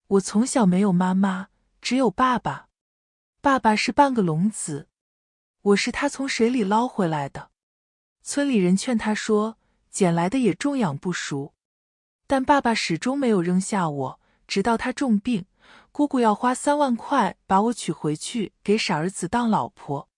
我从小没有妈妈，只有爸爸。爸爸是半个聋子，我是他从水里捞回来的。村里人劝他说，捡来的也重养不熟。但爸爸始终没有扔下我，直到他重病，姑姑要花3万块把我娶回去给傻儿子当老婆。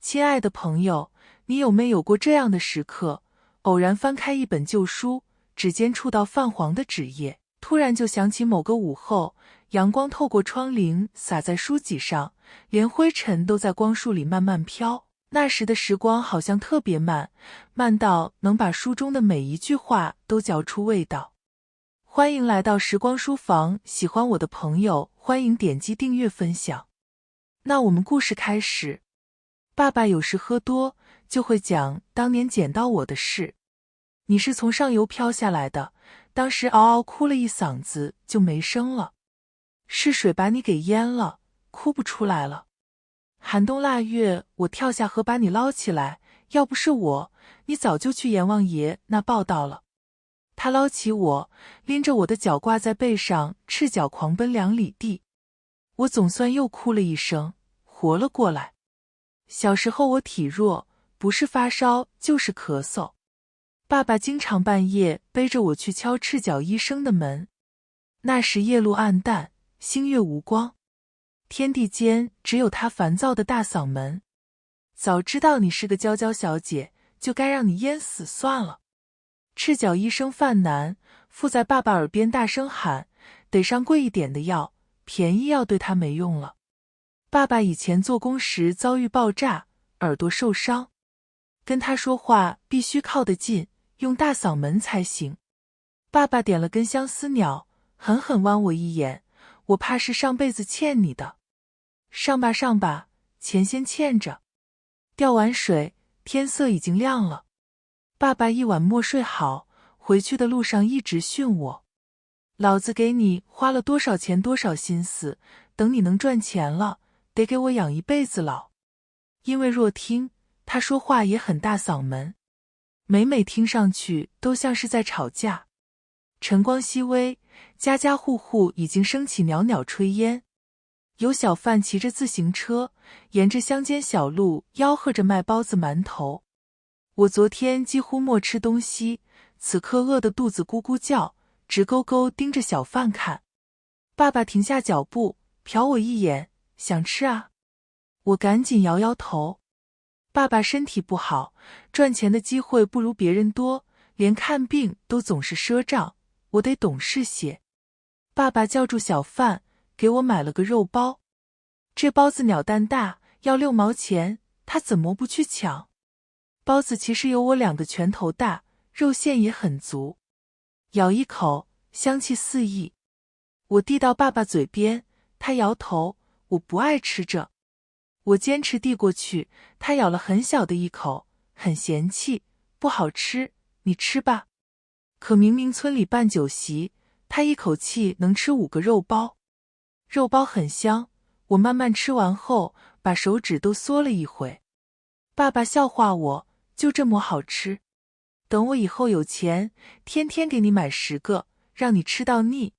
亲爱的朋友，你有没有过这样的时刻，偶然翻开一本旧书，指尖触到泛黄的纸页，突然就想起某个午后，阳光透过窗棂洒在书籍上，连灰尘都在光束里慢慢飘。那时的时光好像特别慢，慢到能把书中的每一句话都嚼出味道。欢迎来到时光书房，喜欢我的朋友欢迎点击订阅分享。那我们故事开始。爸爸有时喝多就会讲当年捡到我的事。你是从上游飘下来的，当时嗷嗷哭了一嗓子就没声了。是水把你给淹了，哭不出来了。寒冬腊月，我跳下河把你捞起来，要不是我，你早就去阎王爷那报道了。他捞起我，拎着我的脚挂在背上，赤脚狂奔2里地。我总算又哭了一声，活了过来。小时候我体弱，不是发烧就是咳嗽。爸爸经常半夜背着我去敲赤脚医生的门。那时夜路暗淡，星月无光，天地间只有他烦躁的大嗓门。早知道你是个娇娇小姐，就该让你淹死算了。赤脚医生犯难，附在爸爸耳边大声喊，得上贵一点的药，便宜药对他没用了。爸爸以前做工时遭遇爆炸，耳朵受伤，跟他说话必须靠得近，用大嗓门才行。爸爸点了根相思鸟，狠狠剜我一眼，我怕是上辈子欠你的。上吧上吧，钱先欠着。吊完水，天色已经亮了。爸爸一晚没睡好，回去的路上一直训我。老子给你花了多少钱多少心思，等你能赚钱了，得给我养一辈子老。因为弱听，他说话也很大嗓门，每听上去都像是在吵架。晨光熹微，家家户户已经升起袅袅炊烟。有小贩骑着自行车，沿着乡间小路吆喝着卖包子馒头。我昨天几乎没吃东西，此刻饿得肚子咕咕叫，直勾勾盯着小贩看。爸爸停下脚步，瞟我一眼，想吃啊？我赶紧摇摇头。爸爸身体不好，赚钱的机会不如别人多，连看病都总是赊账，我得懂事些。爸爸叫住小贩，给我买了个肉包。这包子鸟蛋大，要6毛钱，他怎么不去抢？包子其实有我2个拳头大，肉馅也很足。咬一口，香气四溢。我递到爸爸嘴边，他摇头，我不爱吃这。我坚持递过去，他咬了很小的一口，很嫌弃，不好吃，你吃吧。可明明村里办酒席，他一口气能吃5个肉包。肉包很香，我慢慢吃完后，把手指都缩了一回。爸爸笑话我，就这么好吃？等我以后有钱，天天给你买10个，让你吃到腻。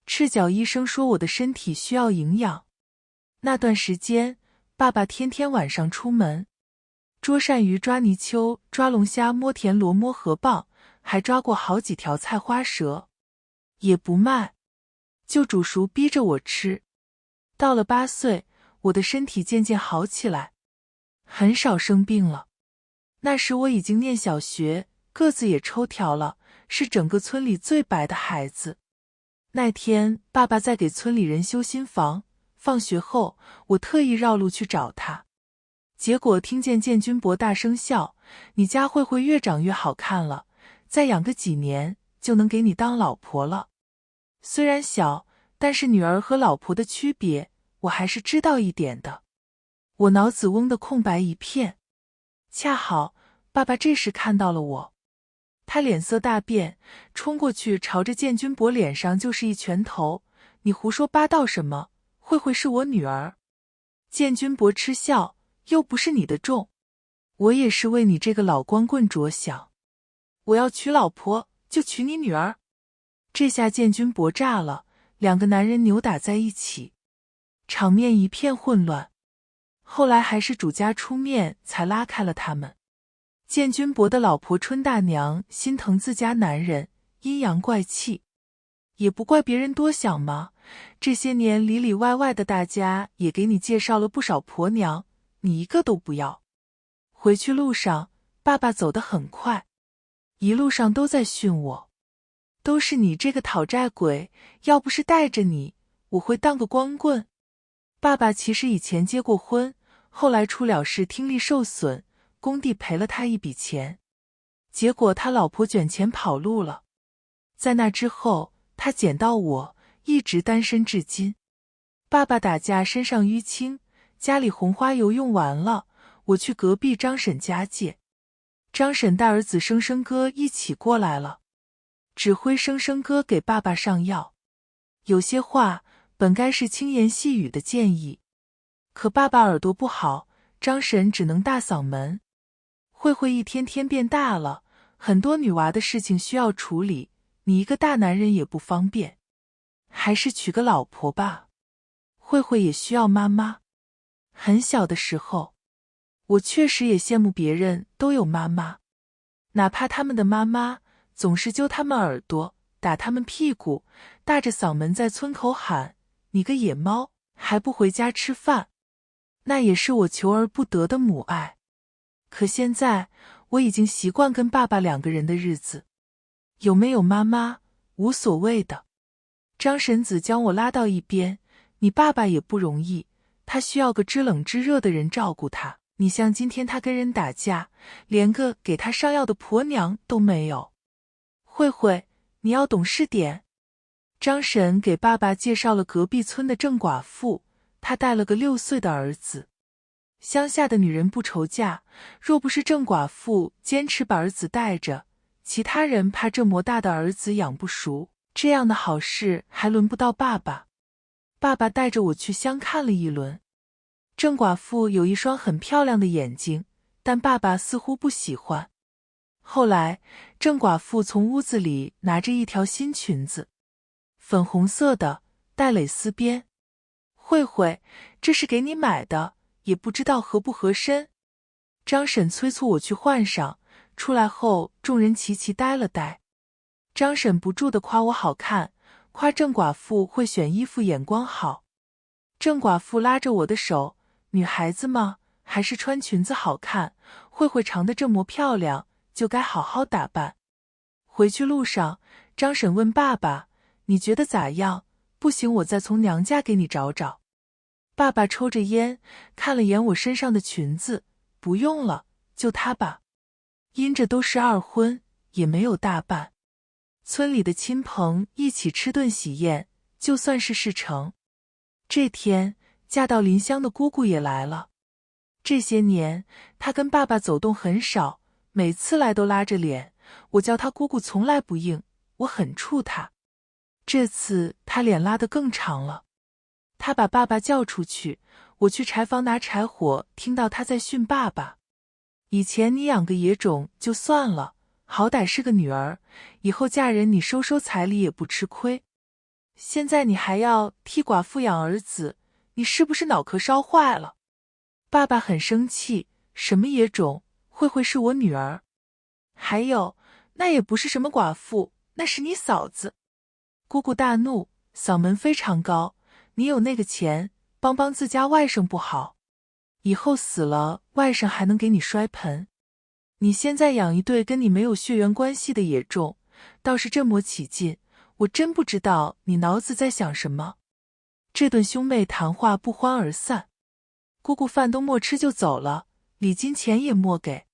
赤脚医生说我的身体需要营养。那段时间，爸爸天天晚上出门，捉鳝鱼、抓泥鳅、抓龙虾、摸田螺、摸河蚌，还抓过好几条菜花蛇。也不卖，就煮熟逼着我吃。到了8岁，我的身体渐渐好起来，很少生病了。那时我已经念小学，个子也抽条了，是整个村里最白的孩子。那天爸爸在给村里人修新房，放学后我特意绕路去找他，结果听见建军伯大声笑，你家慧慧越长越好看了，再养个几年就能给你当老婆了。虽然小，但是女儿和老婆的区别我还是知道一点的。我脑子嗡的空白一片。恰好爸爸这时看到了我，他脸色大变，冲过去朝着建军伯脸上就是一拳头，你胡说八道什么？慧慧是我女儿。建军伯嗤笑，又不是你的种，我也是为你这个老光棍着想。我要娶老婆就娶你女儿。这下建军伯炸了，两个男人扭打在一起，场面一片混乱。后来还是主家出面才拉开了他们。建军伯的老婆春大娘心疼自家男人，阴阳怪气。也不怪别人多想嘛，这些年里里外外的大家也给你介绍了不少婆娘，你一个都不要。回去路上，爸爸走得很快，一路上都在训我，都是你这个讨债鬼，要不是带着你，我会当个光棍。爸爸其实以前结过婚，后来出了事，听力受损，工地赔了他一笔钱，结果他老婆卷钱跑路了。在那之后，他捡到我，一直单身至今。爸爸打架身上淤青，家里红花油用完了，我去隔壁张婶家借。张婶带儿子生生哥一起过来了，指挥生生哥给爸爸上药。有些话本该是轻言细语的建议，可爸爸耳朵不好，张婶只能大嗓门。慧慧一天天变大了，很多女娃的事情需要处理，你一个大男人也不方便，还是娶个老婆吧。慧慧也需要妈妈。很小的时候，我确实也羡慕别人都有妈妈，哪怕他们的妈妈总是揪他们耳朵，打他们屁股，大着嗓门在村口喊：“你个野猫，还不回家吃饭！”那也是我求而不得的母爱。可现在我已经习惯跟爸爸两个人的日子，有没有妈妈无所谓的。张婶子将我拉到一边：“你爸爸也不容易，他需要个知冷知热的人照顾他。你像今天他跟人打架，连个给他上药的婆娘都没有。慧慧，你要懂事点。”张婶给爸爸介绍了隔壁村的郑寡妇，她带了个6岁的儿子。乡下的女人不愁嫁，若不是郑寡妇坚持把儿子带着，其他人怕这么大的儿子养不熟，这样的好事还轮不到爸爸。爸爸带着我去乡看了一轮。郑寡妇有一双很漂亮的眼睛，但爸爸似乎不喜欢。后来，郑寡妇从屋子里拿着一条新裙子，粉红色的，带蕾丝边。慧慧，这是给你买的，也不知道合不合身。张婶催促我去换上，出来后众人齐齐呆了呆。张婶不住地夸我好看，夸郑寡妇会选衣服，眼光好。郑寡妇拉着我的手：“女孩子嘛，还是穿裙子好看，慧慧长得这么漂亮，就该好好打扮。”回去路上，张婶问爸爸：“你觉得咋样？不行我再从娘家给你找找。”爸爸抽着烟，看了眼我身上的裙子：“不用了，就她吧。”因着都是二婚，也没有大办。村里的亲朋一起吃顿喜宴，就算是事成。这天，嫁到邻乡的姑姑也来了。这些年，她跟爸爸走动很少，每次来都拉着脸，我叫她姑姑从来不应，我很怵她。这次她脸拉得更长了。她把爸爸叫出去，我去柴房拿柴火，听到她在训爸爸：“以前你养个野种就算了，好歹是个女儿，以后嫁人你收收彩礼也不吃亏。现在你还要替寡妇养儿子，你是不是脑壳烧坏了？”爸爸很生气：“什么野种？慧慧是我女儿。还有，那也不是什么寡妇，那是你嫂子。”姑姑大怒，嗓门非常高：“你有那个钱，帮自家外甥不好，以后死了，外甥还能给你摔盆。你现在养一对跟你没有血缘关系的野种，倒是这么起劲，我真不知道你脑子在想什么。”这顿兄妹谈话不欢而散。姑姑饭都没吃就走了，礼金钱也没给。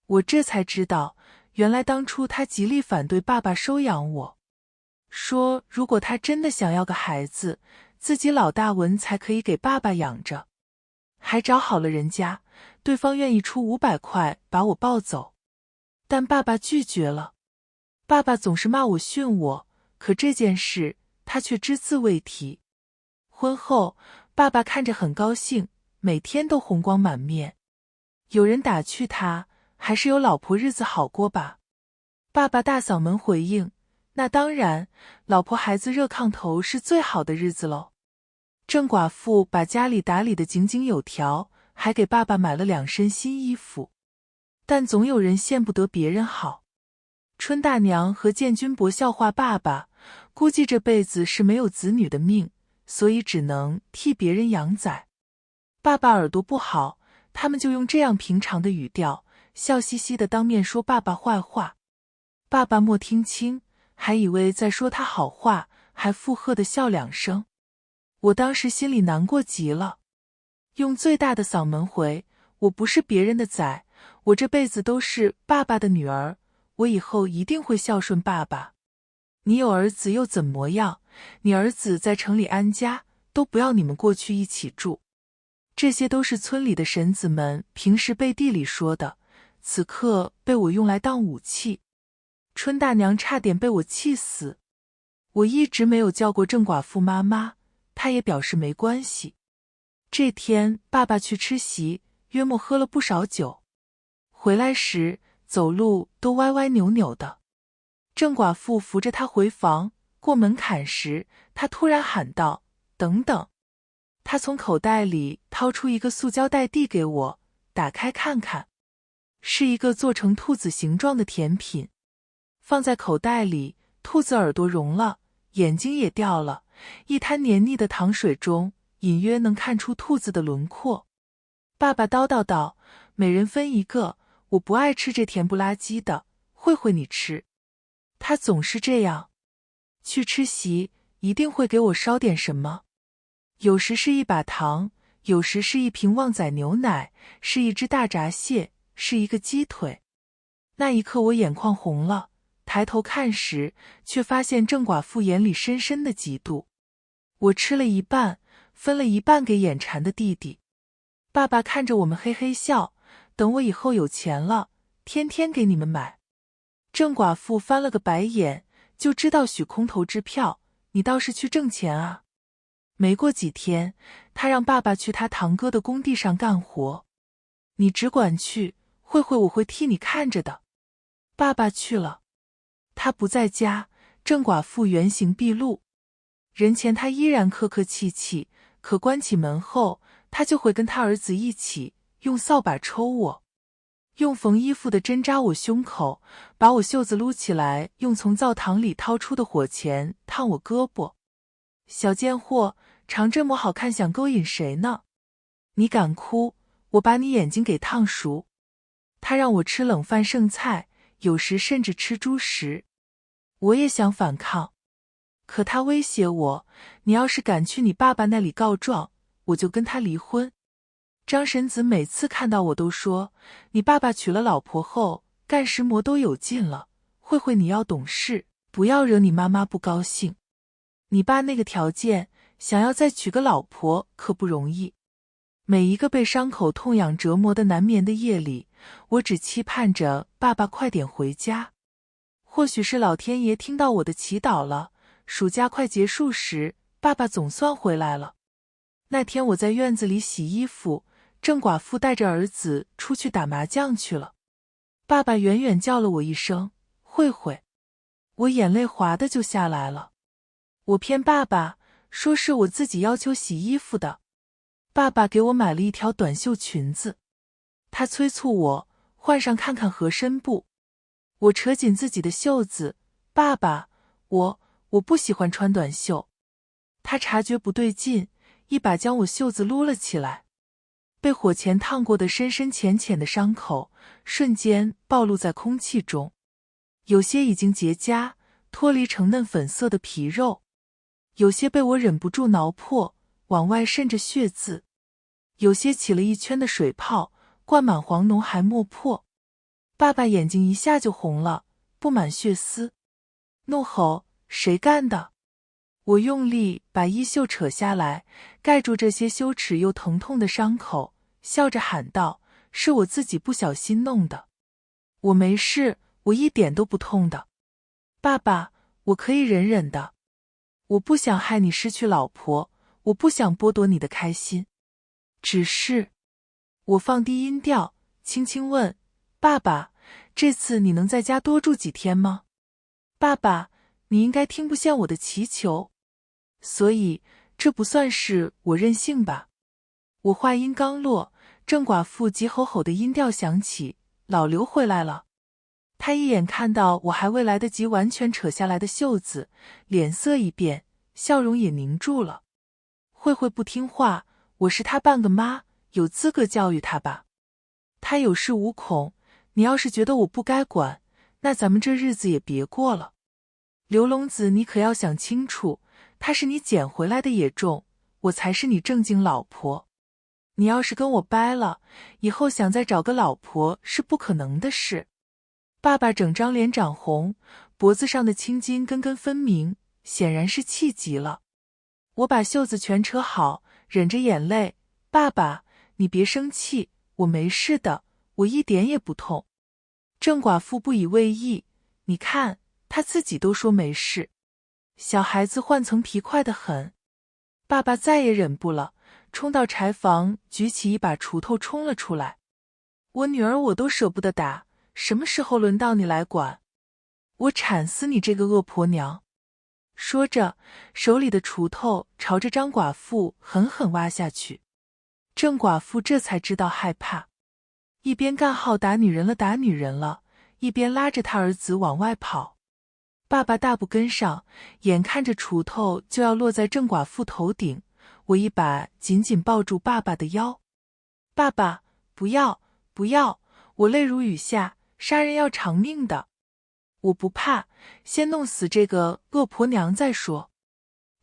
我这才知道，原来当初她极力反对爸爸收养我，说如果她真的想要个孩子，自己老大文才可以给爸爸养着。还找好了人家，对方愿意出500块把我抱走，但爸爸拒绝了。爸爸总是骂我训我，可这件事他却只字未提。婚后，爸爸看着很高兴，每天都红光满面。有人打趣他，还是有老婆日子好过吧。爸爸大嗓门回应：“那当然，老婆孩子热炕头是最好的日子喽。郑寡妇把家里打理得井井有条，还给爸爸买了2身新衣服。但总有人见不得别人好。春大娘和建军伯笑话爸爸，估计这辈子是没有子女的命，所以只能替别人养崽。爸爸耳朵不好，他们就用这样平常的语调，笑嘻嘻地当面说爸爸坏话。爸爸莫听清，还以为在说他好话，还附和地笑2声。我当时心里难过极了，用最大的嗓门回：我不是别人的崽，我这辈子都是爸爸的女儿，我以后一定会孝顺爸爸。你有儿子又怎么样？你儿子在城里安家，都不要你们过去一起住。这些都是村里的婶子们平时背地里说的，此刻被我用来当武器。春大娘差点被我气死。我一直没有叫过郑寡妇妈妈，她也表示没关系。这天爸爸去吃席，约莫喝了不少酒，回来时走路都歪歪扭扭的。郑寡妇扶着他回房，过门槛时，他突然喊道：等等。他从口袋里掏出一个塑胶袋递给我，打开看看，是一个做成兔子形状的甜品。放在口袋里，兔子耳朵融了，眼睛也掉了，一滩黏腻的糖水中隐约能看出兔子的轮廓。爸爸叨叨道：每人分一个，我不爱吃这甜不拉几的，慧慧你吃。他总是这样，去吃席一定会给我烧点什么，有时是一把糖，有时是一瓶旺仔牛奶，是一只大闸蟹，是一个鸡腿。那一刻我眼眶红了，抬头看时，却发现郑寡妇眼里深深的嫉妒。我吃了一半，分了一半给眼馋的弟弟。爸爸看着我们嘿嘿笑，等我以后有钱了，天天给你们买。郑寡妇翻了个白眼，就知道许空头支票，你倒是去挣钱啊。没过几天，他让爸爸去他堂哥的工地上干活。你只管去，慧慧我会替你看着的。爸爸去了，他不在家，郑寡妇原形毕露。人前他依然客客气气，可关起门后，他就会跟他儿子一起用扫把抽我，用缝衣服的针扎我胸口，把我袖子撸起来，用从灶堂里掏出的火钳烫我胳膊。小贱货，长这么好看，想勾引谁呢？你敢哭，我把你眼睛给烫熟。他让我吃冷饭剩菜，有时甚至吃猪食。我也想反抗，可他威胁我，你要是敢去你爸爸那里告状，我就跟他离婚。张婶子每次看到我都说，你爸爸娶了老婆后，干什么都有劲了，慧慧你要懂事，不要惹你妈妈不高兴。你爸那个条件，想要再娶个老婆可不容易。每一个被伤口痛痒折磨的难眠的夜里，我只期盼着爸爸快点回家。或许是老天爷听到我的祈祷了，暑假快结束时，爸爸总算回来了。那天我在院子里洗衣服，郑寡妇带着儿子出去打麻将去了。爸爸远远叫了我一声慧慧，我眼泪滑的就下来了。我骗爸爸说是我自己要求洗衣服的。爸爸给我买了一条短袖裙子，他催促我换上看看合身不。我扯紧自己的袖子，爸爸，我不喜欢穿短袖。他察觉不对劲，一把将我袖子撸了起来。被火钳烫过的深深浅浅的伤口，瞬间暴露在空气中，有些已经结痂，脱离成嫩粉色的皮肉，有些被我忍不住挠破，往外渗着血渍，有些起了一圈的水泡，灌满黄脓还没破。爸爸眼睛一下就红了，布满血丝，怒吼：谁干的？我用力把衣袖扯下来，盖住这些羞耻又疼痛的伤口，笑着喊道：是我自己不小心弄的。我没事，我一点都不痛的。爸爸，我可以忍忍的。我不想害你失去老婆，我不想剥夺你的开心。只是……我放低音调，轻轻问：爸爸，这次你能在家多住几天吗？爸爸，你应该听不见我的祈求，所以这不算是我任性吧？我话音刚落，郑寡妇急吼吼的音调响起，老刘回来了。他一眼看到我还未来得及完全扯下来的袖子，脸色一变，笑容也凝住了。慧慧不听话，我是她半个妈，有资格教育她吧？她有恃无恐，你要是觉得我不该管，那咱们这日子也别过了。刘龙子，你可要想清楚，她是你捡回来的野种，我才是你正经老婆。你要是跟我掰了，以后想再找个老婆是不可能的事。爸爸整张脸长红，脖子上的青筋根根分明，显然是气急了。我把袖子全扯好，忍着眼泪，爸爸，你别生气，我没事的，我一点也不痛。郑寡妇不以为意，你看，她自己都说没事。小孩子换层皮快得很。爸爸再也忍不了，冲到柴房，举起一把锄头冲了出来。我女儿我都舍不得打，什么时候轮到你来管？我铲死你这个恶婆娘！说着，手里的锄头朝着张寡妇狠狠挖下去。郑寡妇这才知道害怕，一边干号打女人了打女人了，一边拉着他儿子往外跑。爸爸大步跟上，眼看着锄头就要落在郑寡妇头顶，我一把紧紧抱住爸爸的腰。爸爸，不要，不要！我泪如雨下，杀人要偿命的。我不怕，先弄死这个恶婆娘再说。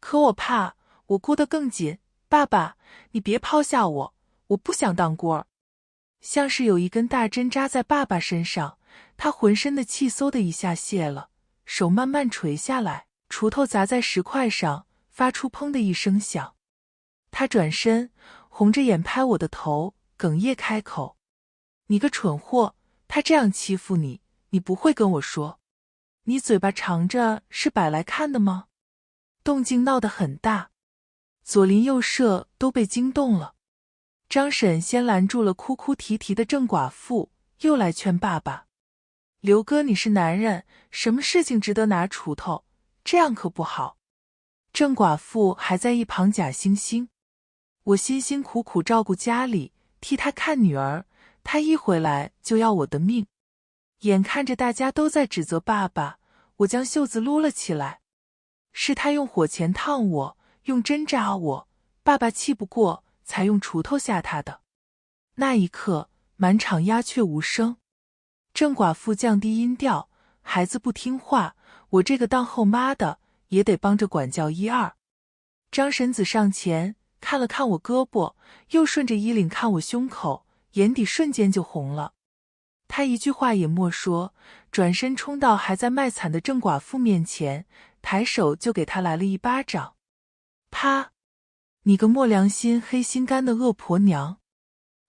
可我怕，我箍得更紧。爸爸，你别抛下我，我不想当官儿。像是有一根大针扎在爸爸身上，他浑身的气嗖的一下泄了，手慢慢垂下来，锄头砸在石块上，发出砰的一声响。他转身，红着眼拍我的头，哽咽开口：你个蠢货，他这样欺负你，你不会跟我说？你嘴巴长着是摆来看的吗？动静闹得很大，左邻右舍都被惊动了。张婶先拦住了哭哭啼啼的郑寡妇，又来劝爸爸：刘哥，你是男人，什么事情值得拿锄头？这样可不好。郑寡妇还在一旁假惺惺：我辛辛苦苦照顾家里，替他看女儿，他一回来就要我的命。眼看着大家都在指责爸爸，我将袖子撸了起来。是他用火钳烫我，用针扎我，爸爸气不过，才用锄头吓他的。那一刻，满场鸦雀无声。郑寡妇降低音调：孩子不听话，我这个当后妈的也得帮着管教一二。张婶子上前看了看我胳膊，又顺着衣领看我胸口，眼底瞬间就红了。他一句话也莫说，转身冲到还在卖惨的郑寡妇面前，抬手就给她来了一巴掌。啪！你个没良心黑心肝的恶婆娘！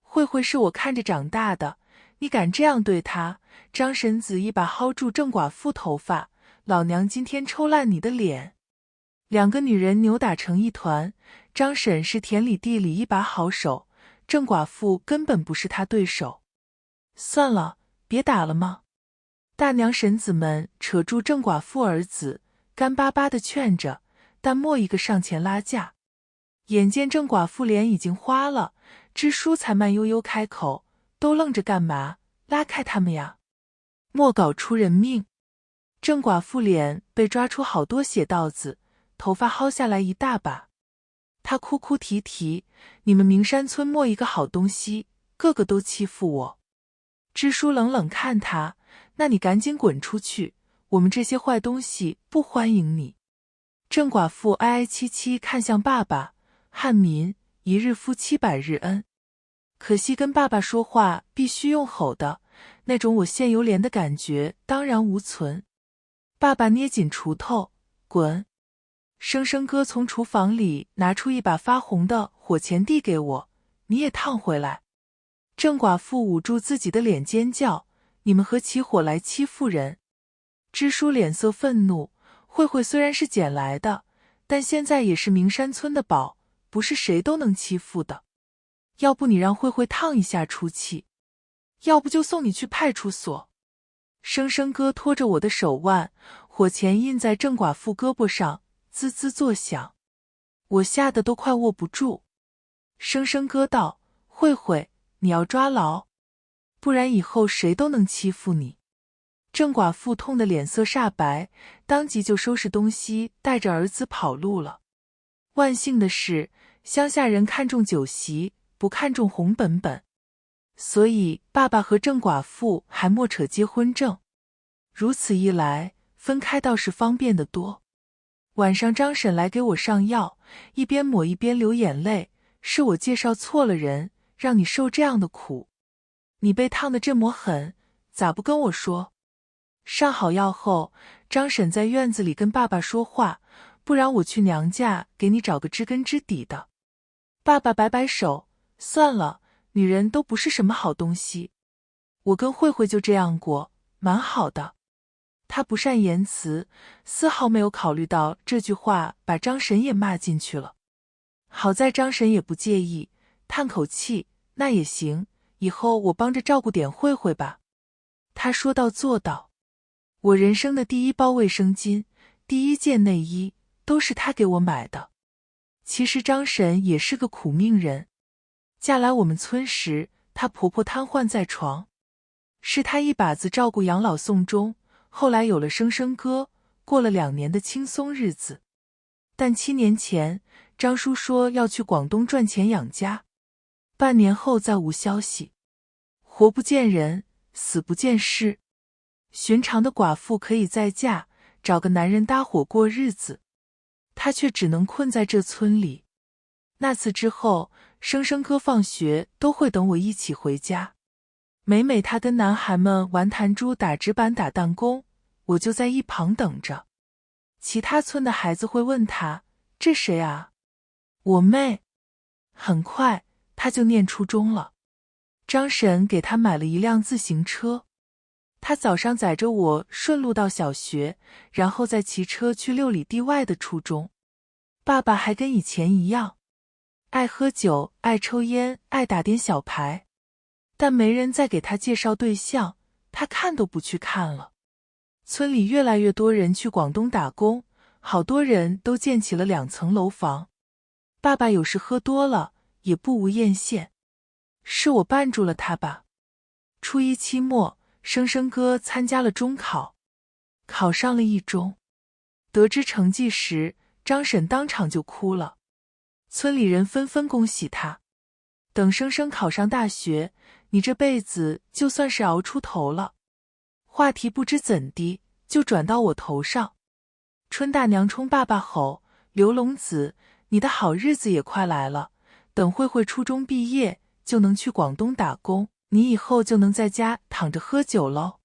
慧慧是我看着长大的，你敢这样对她？张婶子一把薅住郑寡妇头发，老娘今天抽烂你的脸！两个女人扭打成一团，张婶是田里地里一把好手，郑寡妇根本不是她对手。算了，别打了吗？大娘婶子们扯住郑寡妇儿子，干巴巴地劝着，但没一个上前拉架。眼见郑寡妇脸已经花了，支书才慢悠悠开口：都愣着干嘛？拉开他们呀！莫搞出人命！郑寡妇脸被抓出好多血道子，头发薅下来一大把。她哭哭啼啼：你们名山村没一个好东西，个个都欺负我。支书冷冷看他：那你赶紧滚出去，我们这些坏东西不欢迎你。郑寡妇哀哀戚戚看向爸爸：汉民，一日夫700日恩。可惜跟爸爸说话必须用吼的，那种我现犹怜的感觉当然无存。爸爸捏紧锄头：滚！生生哥从厨房里拿出一把发红的火钳递给我：你也烫回来。郑寡妇捂住自己的脸尖叫：你们合起伙来欺负人！支书脸色愤怒：慧慧虽然是捡来的，但现在也是名山村的宝，不是谁都能欺负的。要不你让慧慧烫一下出气，要不就送你去派出所。生生哥拖着我的手腕，火钳印在郑寡妇胳膊上，滋滋作响。我吓得都快握不住。生生哥道：“慧慧，你要抓牢，不然以后谁都能欺负你。”郑寡妇痛得脸色煞白，当即就收拾东西，带着儿子跑路了。万幸的是，乡下人看重酒席，不看重红本本，所以爸爸和郑寡妇还没扯结婚证。如此一来，分开倒是方便得多。晚上张婶来给我上药，一边抹一边流眼泪，是我介绍错了人，让你受这样的苦。你被烫得这么狠，咋不跟我说？上好药后，张婶在院子里跟爸爸说话，不然我去娘家给你找个知根知底的。爸爸摆摆手，算了，女人都不是什么好东西。我跟慧慧就这样过，蛮好的。他不善言辞，丝毫没有考虑到这句话把张婶也骂进去了。好在张婶也不介意，叹口气，那也行，以后我帮着照顾点慧慧吧。他说到做到。我人生的第一包卫生巾，第一件内衣，都是他给我买的。其实张婶也是个苦命人。嫁来我们村时，她婆婆瘫痪在床，是她一把子照顾养老送终，后来有了生生哥，过了2年的轻松日子。但7年前，张叔说要去广东赚钱养家，半年后再无消息。活不见人，死不见尸。寻常的寡妇可以再嫁，找个男人搭伙过日子，她却只能困在这村里。那次之后，生生哥放学都会等我一起回家。每每他跟男孩们玩弹珠、打纸板、打弹弓，我就在一旁等着。其他村的孩子会问他：“这谁啊？”我妹。很快他就念初中了。张婶给他买了一辆自行车，他早上载着我顺路到小学，然后再骑车去6里地外的初中。爸爸还跟以前一样，爱喝酒，爱抽烟，爱打点小牌，但没人再给他介绍对象，他看都不去看了。村里越来越多人去广东打工，好多人都建起了2层楼房。爸爸有时喝多了，也不无艳羡。是我绊住了他吧。初一期末，生生哥参加了中考，考上了1中。得知成绩时，张婶当场就哭了。村里人纷纷恭喜他。等生生考上大学，你这辈子就算是熬出头了。话题不知怎地就转到我头上。春大娘冲爸爸吼：“刘龙子，你的好日子也快来了，等慧慧初中毕业就能去广东打工，你以后就能在家躺着喝酒喽。”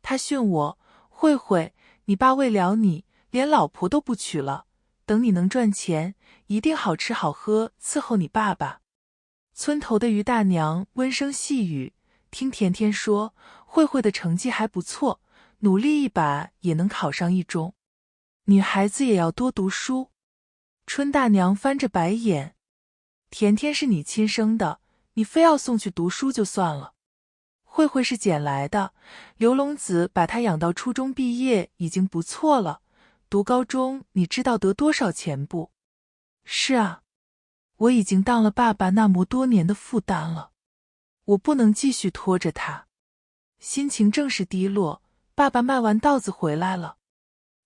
他训我：“慧慧，你爸为了你，连老婆都不娶了，等你能赚钱，一定好吃好喝伺候你爸爸。”村头的于大娘温声细语，听甜甜说，慧慧的成绩还不错，努力一把也能考上1中。女孩子也要多读书。春大娘翻着白眼：“甜甜是你亲生的，你非要送去读书就算了。慧慧是捡来的，刘龙子把她养到初中毕业已经不错了，读高中你知道得多少钱不？”“是啊，我已经当了爸爸那么多年的负担了，我不能继续拖着他。”心情正是低落，爸爸卖完稻子回来了。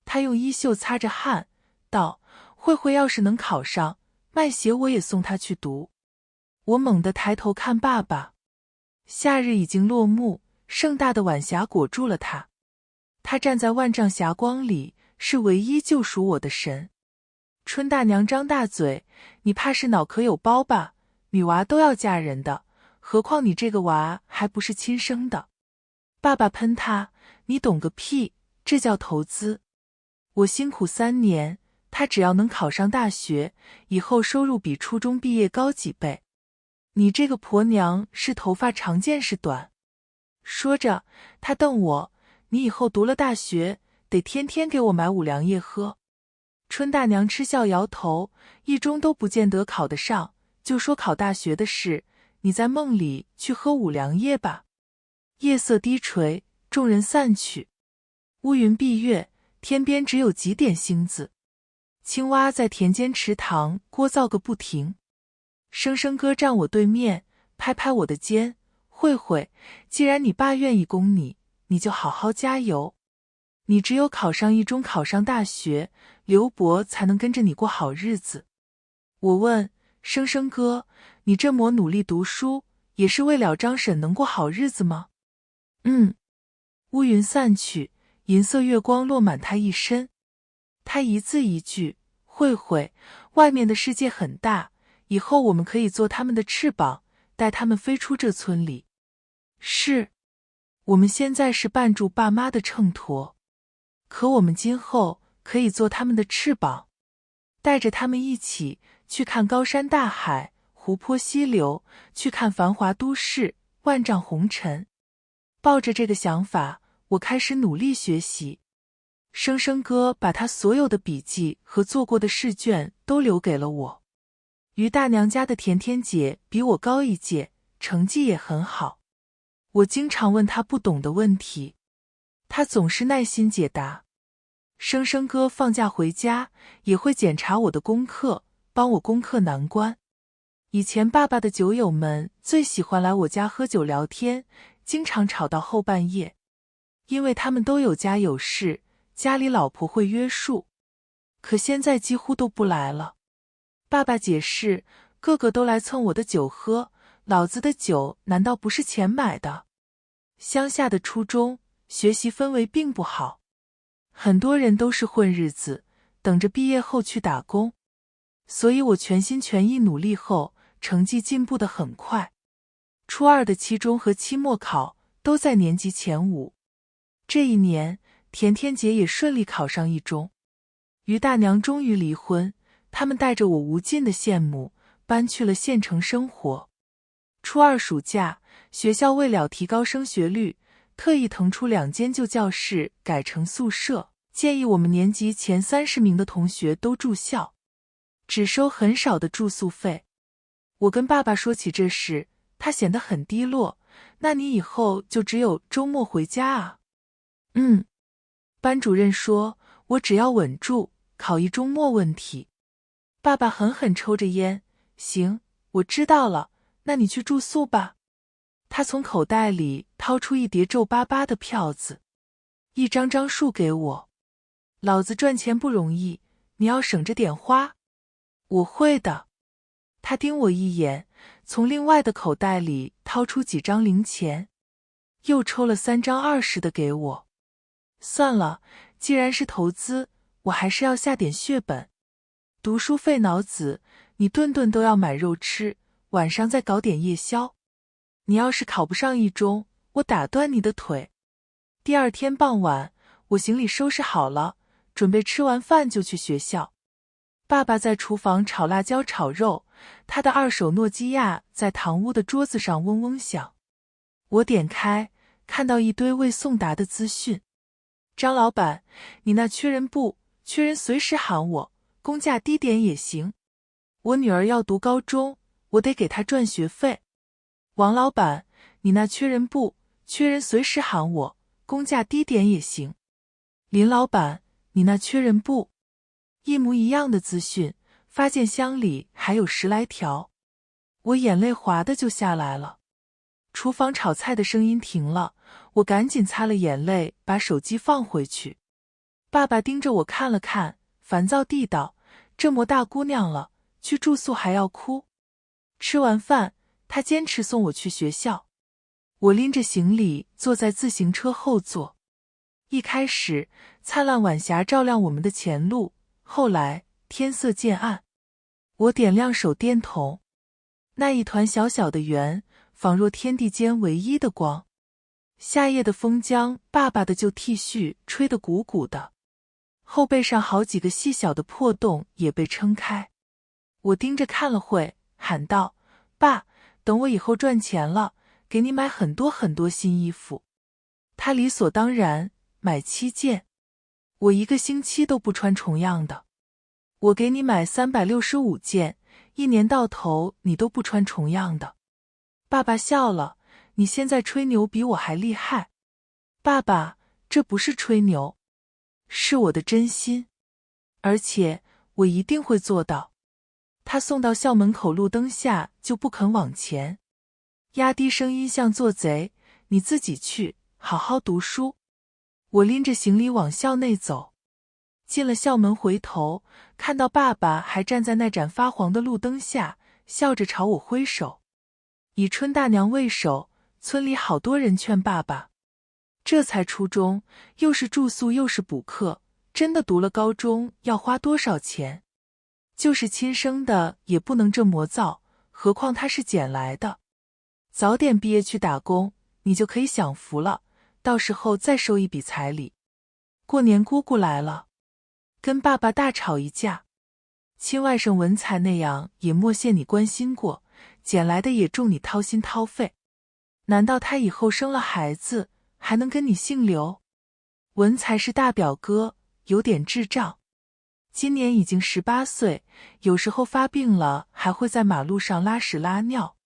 他用衣袖擦着汗，道：“慧慧要是能考上，卖鞋我也送她去读。”我猛地抬头看爸爸。夏日已经落幕，盛大的晚霞裹住了他。他站在万丈霞光里，是唯一救赎我的神。春大娘张大嘴：“你怕是脑壳有包吧？女娃都要嫁人的，何况你这个娃还不是亲生的。”爸爸喷他：“你懂个屁，这叫投资。我辛苦3年，他只要能考上大学，以后收入比初中毕业高几倍。你这个婆娘是头发长见识短。”说着，他瞪我：“你以后读了大学，得天天给我买5粮液喝。”春大娘嗤笑摇头：“1中都不见得考得上，就说考大学的事，你在梦里去喝5粮液吧。”夜色低垂，众人散去，乌云蔽月，天边只有几点星子。青蛙在田间池塘聒噪个不停。生生哥站我对面，拍拍我的肩，慧慧，既然你爸愿意供你，你就好好加油。你只有考上一中，考上大学，刘伯才能跟着你过好日子。我问生生哥，你这么努力读书，也是为了张婶能过好日子吗？乌云散去，银色月光落满他一身。他一字一句，慧慧，外面的世界很大，以后我们可以做他们的翅膀，带他们飞出这村里。是，我们现在是绊住爸妈的秤砣，可我们今后可以做他们的翅膀，带着他们一起去看高山大海、湖泊溪流，去看繁华都市、万丈红尘。抱着这个想法，我开始努力学习。生生哥把他所有的笔记和做过的试卷都留给了我。于大娘家的甜甜姐比我高一届，成绩也很好。我经常问她不懂的问题，她总是耐心解答。生生哥放假回家也会检查我的功课，帮我攻克难关。以前爸爸的酒友们最喜欢来我家喝酒聊天，经常吵到后半夜，因为他们都有家有事，家里老婆会约束。可现在几乎都不来了。爸爸解释，个个都来蹭我的酒喝，老子的酒难道不是钱买的？乡下的初中学习氛围并不好，很多人都是混日子，等着毕业后去打工。所以我全心全意努力后，成绩进步得很快。初二的期中和期末考都在年级前5。这一年，甜甜姐也顺利考上一中。于大娘终于离婚，他们带着我无尽的羡慕，搬去了县城生活。初二暑假，学校为了提高升学率，特意腾出2间旧教室改成宿舍，建议我们年级前30名的同学都住校，只收很少的住宿费。我跟爸爸说起这事，他显得很低落。那你以后就只有周末回家啊？班主任说我只要稳住，考一中没问题。爸爸狠狠抽着烟，行，我知道了，那你去住宿吧。他从口袋里掏出一叠皱巴巴的票子，一张张数给我。老子赚钱不容易，你要省着点花。我会的。他盯我一眼，从另外的口袋里掏出几张零钱，又抽了3张20的给我。算了，既然是投资，我还是要下点血本。读书费脑子，你顿顿都要买肉吃，晚上再搞点夜宵。你要是考不上一中，我打断你的腿。第二天傍晚，我行李收拾好了，准备吃完饭就去学校。爸爸在厨房炒辣椒炒肉，他的2手诺基亚在堂屋的桌子上嗡嗡响。我点开，看到一堆未送达的资讯。张老板，你那缺人不？缺人随时喊我，工价低点也行。我女儿要读高中，我得给她赚学费。王老板，你那缺人不？缺人随时喊我，工价低点也行。林老板，你那缺人不？一模一样的资讯，发件箱里还有10来条。我眼泪滑的就下来了。厨房炒菜的声音停了，我赶紧擦了眼泪，把手机放回去。爸爸盯着我看了看，烦躁地道：这么大姑娘了，去住宿还要哭。吃完饭，他坚持送我去学校。我拎着行李坐在自行车后座。一开始，灿烂晚霞照亮我们的前路，后来天色渐暗。我点亮手电筒，那一团小小的圆，仿若天地间唯一的光。夏夜的风将爸爸的旧 T 恤吹得鼓鼓的，后背上好几个细小的破洞也被撑开。我盯着看了会，喊道：爸，等我以后赚钱了，给你买很多很多新衣服。他理所当然，买7件。我1个星期都不穿重样的。我给你买365件，一年到头你都不穿重样的。爸爸笑了，你现在吹牛比我还厉害。爸爸，这不是吹牛。是我的真心，而且我一定会做到。他送到校门口路灯下就不肯往前，压低声音像做贼，你自己去，好好读书。我拎着行李往校内走，进了校门回头，看到爸爸还站在那盏发黄的路灯下，笑着朝我挥手。以春大娘为首，村里好多人劝爸爸，这才初中，又是住宿又是补课，真的读了高中要花多少钱？就是亲生的也不能这么造，何况他是捡来的。早点毕业去打工，你就可以享福了，到时候再收一笔彩礼。过年姑姑来了，跟爸爸大吵一架。亲外甥文才那样也莫羡你关心过，捡来的也重你掏心掏肺。难道他以后生了孩子还能跟你姓刘？文才是大表哥，有点智障。今年已经18岁，有时候发病了还会在马路上拉屎拉尿。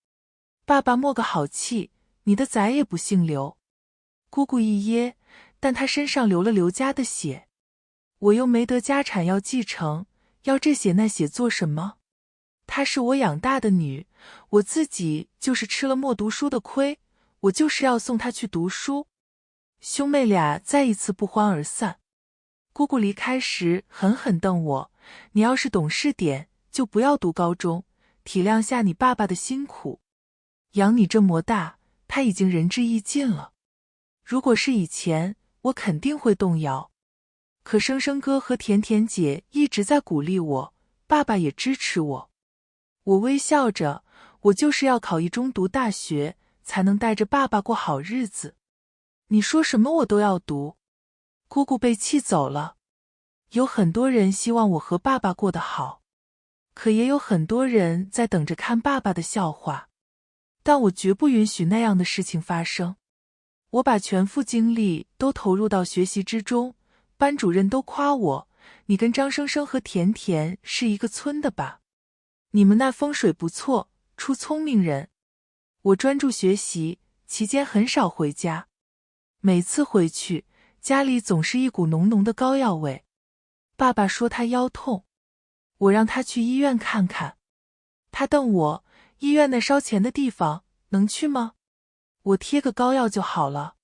爸爸莫个好气，你的崽也不姓刘。姑姑一噎，但他身上流了刘家的血，我又没得家产要继承，要这血那血做什么？她是我养大的女，我自己就是吃了没读书的亏，我就是要送她去读书。兄妹俩再一次不欢而散。姑姑离开时狠狠瞪我，你要是懂事点，就不要读高中，体谅下你爸爸的辛苦。养你这么大，他已经仁至义尽了。如果是以前，我肯定会动摇。可生生哥和甜甜姐一直在鼓励我，爸爸也支持我。我微笑着，我就是要考一中读大学，才能带着爸爸过好日子。你说什么我都要读。姑姑被气走了。有很多人希望我和爸爸过得好，可也有很多人在等着看爸爸的笑话。但我绝不允许那样的事情发生。我把全副精力都投入到学习之中，班主任都夸我，你跟张生生和甜甜是一个村的吧？你们那风水不错，出聪明人。我专注学习，期间很少回家。每次回去，家里总是一股浓浓的膏药味。爸爸说他腰痛，我让他去医院看看。他瞪我，医院那烧钱的地方，能去吗？我贴个膏药就好了。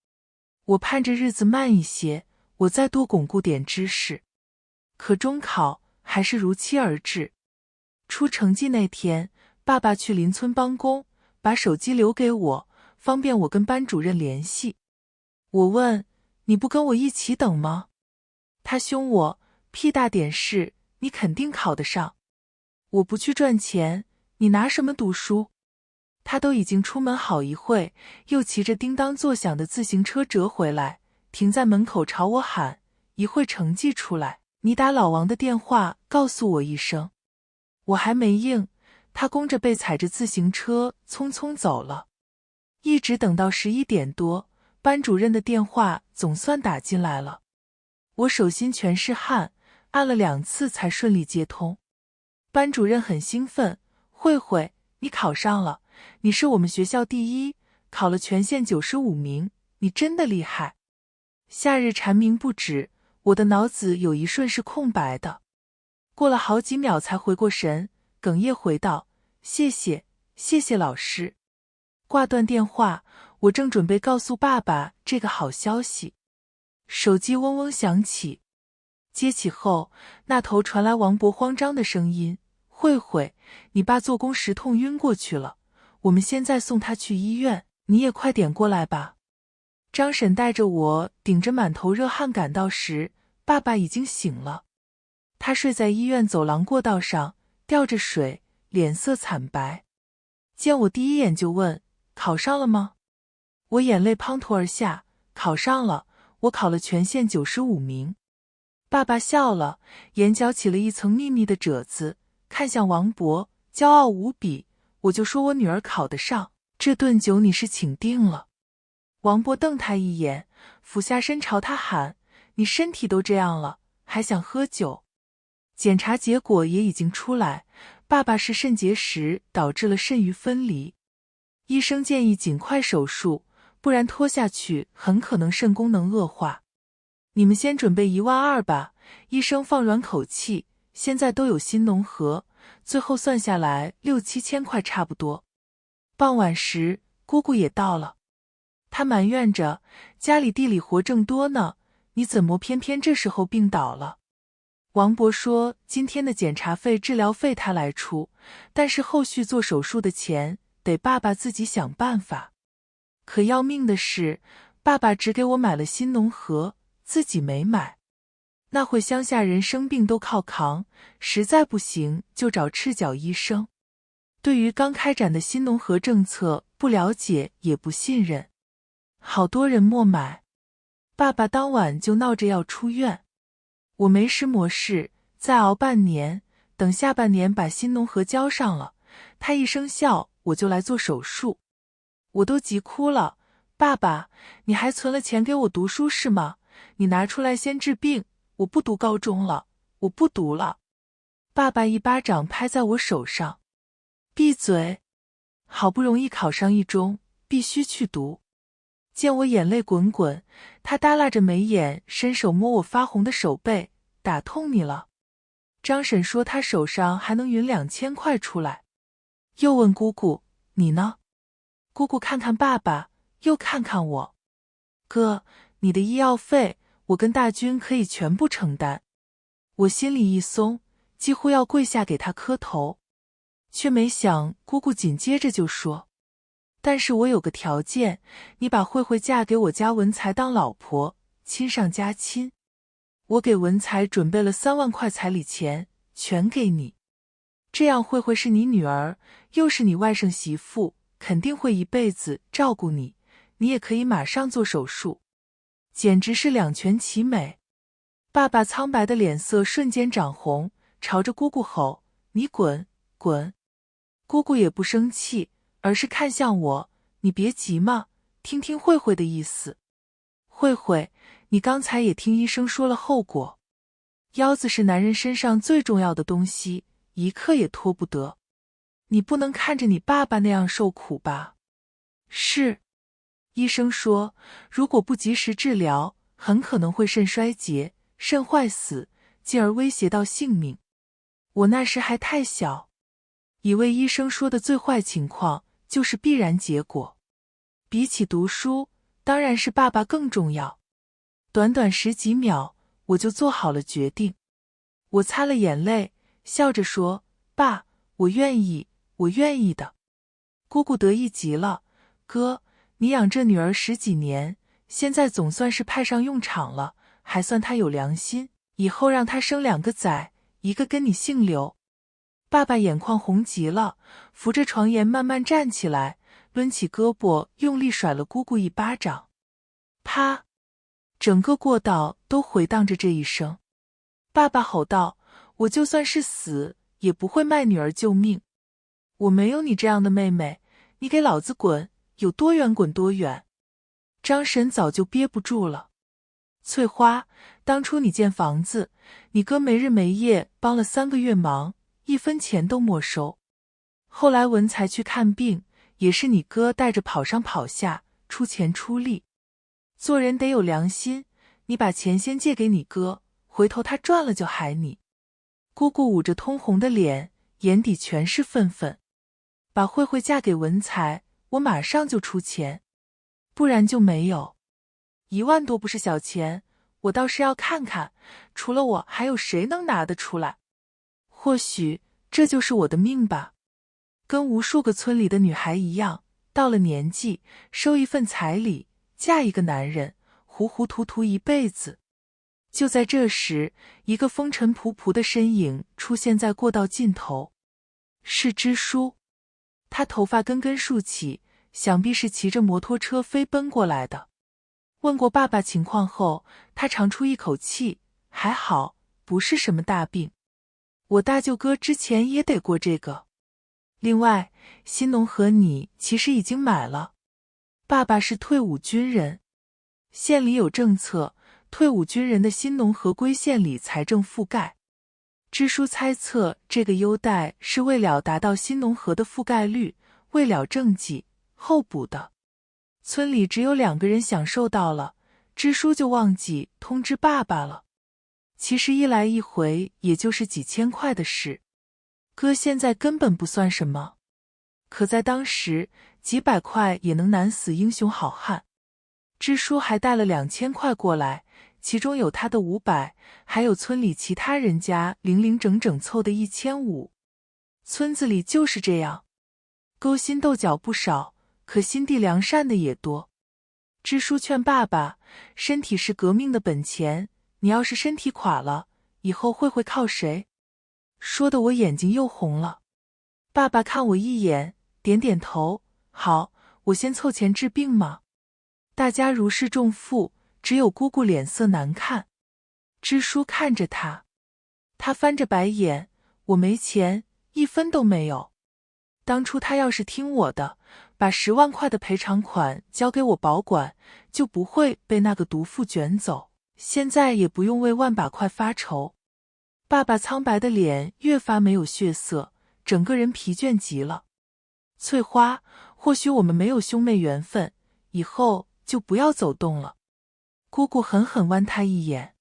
我盼着日子慢一些，我再多巩固点知识。可中考还是如期而至。出成绩那天，爸爸去邻村帮工，把手机留给我，方便我跟班主任联系。我问，你不跟我一起等吗？他凶我，屁大点事，你肯定考得上。我不去赚钱，你拿什么读书？他都已经出门好一会，又骑着叮当作响的自行车折回来，停在门口朝我喊，一会成绩出来，你打老王的电话告诉我一声。我还没应，他弓着背踩着自行车匆匆走了。一直等到11点多，班主任的电话总算打进来了。我手心全是汗，按了2次才顺利接通。班主任很兴奋，慧慧，你考上了，你是我们学校第一，考了全县95名，你真的厉害。夏日蝉鸣不止，我的脑子有一瞬是空白的。过了好几秒才回过神，哽咽回道，谢谢，谢谢老师。挂断电话，我正准备告诉爸爸这个好消息，手机嗡嗡响起。接起后，那头传来王博慌张的声音，慧慧，你爸做工时痛晕过去了，我们现在送他去医院，你也快点过来吧。张婶带着我顶着满头热汗赶到时，爸爸已经醒了。他睡在医院走廊过道上，吊着水，脸色惨白。见我第一眼就问，考上了吗？我眼泪滂沱而下，考上了，我考了全县95名。爸爸笑了，眼角起了一层密密的褶子，看向王博，骄傲无比。我就说我女儿考得上，这顿酒你是请定了。王博瞪他一眼，俯下身朝他喊，你身体都这样了，还想喝酒？检查结果也已经出来，爸爸是肾结石导致了肾盂分离。医生建议尽快手术，不然拖下去很可能肾功能恶化。你们先准备12000吧。医生放软口气，现在都有新农合，最后算下来6、7千块差不多。傍晚时，姑姑也到了，她埋怨着家里地里活正多呢，你怎么偏偏这时候病倒了？王伯说今天的检查费、治疗费他来出，但是后续做手术的钱得爸爸自己想办法。可要命的是，爸爸只给我买了新农合，自己没买。那会乡下人生病都靠扛，实在不行就找赤脚医生。对于刚开展的新农合政策不了解也不信任，好多人默买。爸爸当晚就闹着要出院。我没时没事，再熬半年，等下半年把新农合交上了，他一生效我就来做手术。我都急哭了，爸爸，你还存了钱给我读书是吗？你拿出来先治病，我不读高中了，我不读了。爸爸一巴掌拍在我手上，闭嘴！好不容易考上1中，必须去读。见我眼泪滚滚，他耷拉着眉眼，伸手摸我发红的手背，打痛你了？张婶说他手上还能匀2000块出来。又问姑姑，你呢？姑姑看看爸爸，又看看我。哥，你的医药费，我跟大军可以全部承担。我心里一松，几乎要跪下给他磕头，却没想姑姑紧接着就说，但是我有个条件，你把慧慧嫁给我家文才当老婆，亲上加亲。我给文才准备了3万块彩礼钱，全给你。这样慧慧是你女儿，又是你外甥媳妇，肯定会一辈子照顾你，你也可以马上做手术，简直是两全其美。爸爸苍白的脸色瞬间涨红，朝着姑姑吼，你滚，滚！姑姑也不生气，而是看向我，你别急嘛，听听慧慧的意思。慧慧，你刚才也听医生说了后果，腰子是男人身上最重要的东西，一刻也脱不得。你不能看着你爸爸那样受苦吧？是。医生说，如果不及时治疗，很可能会肾衰竭、肾坏死，进而威胁到性命。我那时还太小，以为医生说的最坏情况就是必然结果。比起读书，当然是爸爸更重要。短短10几秒，我就做好了决定。我擦了眼泪，笑着说，爸，我愿意，我愿意的。姑姑得意极了，哥，你养这女儿10几年，现在总算是派上用场了，还算她有良心，以后让她生2个崽，一个跟你姓刘。爸爸眼眶红极了，扶着床沿慢慢站起来，抡起胳膊用力甩了姑姑一巴掌。啪！整个过道都回荡着这一声。爸爸吼道，我就算是死，也不会卖女儿救命。我没有你这样的妹妹，你给老子滚，有多远滚多远。张婶早就憋不住了。翠花，当初你建房子，你哥没日没夜帮了3个月忙，1分钱都没收。后来文才去看病，也是你哥带着跑上跑下，出钱出力。做人得有良心，你把钱先借给你哥，回头他赚了就还你。姑姑捂着通红的脸，眼底全是愤愤。把慧慧嫁给文才，我马上就出钱，不然就没有。1万多不是小钱，我倒是要看看，除了我还有谁能拿得出来。或许这就是我的命吧，跟无数个村里的女孩一样，到了年纪，收一份彩礼，嫁一个男人，糊糊涂涂一辈子。就在这时，一个风尘仆仆的身影出现在过道尽头，是支书。他头发根根竖起，想必是骑着摩托车飞奔过来的。问过爸爸情况后，他长出一口气，还好，不是什么大病。我大舅哥之前也得过这个。另外，新农和你其实已经买了。爸爸是退伍军人，县里有政策，退伍军人的新农合归县里财政覆盖。支书猜测这个优待是为了达到新农合的覆盖率，为了政绩后补的。村里只有2个人享受到了，支书就忘记通知爸爸了。其实一来一回也就是几千块的事，哥现在根本不算什么，可在当时几百块也能难死英雄好汉。支书还带了2000块过来，其中有他的500，还有村里其他人家零零整整凑的1500。村子里就是这样，勾心斗角不少，可心地良善的也多。支书劝爸爸，身体是革命的本钱，你要是身体垮了，以后会靠谁？说的我眼睛又红了。爸爸看我一眼，点点头，好，我先凑钱治病嘛。大家如释重负，只有姑姑脸色难看。支书看着他，他翻着白眼，我没钱，1分都没有。当初他要是听我的，把10万块的赔偿款交给我保管，就不会被那个毒妇卷走，现在也不用为万把块发愁。爸爸苍白的脸越发没有血色，整个人疲倦极了。翠花，或许我们没有兄妹缘分，以后就不要走动了。姑姑狠狠剜他一眼。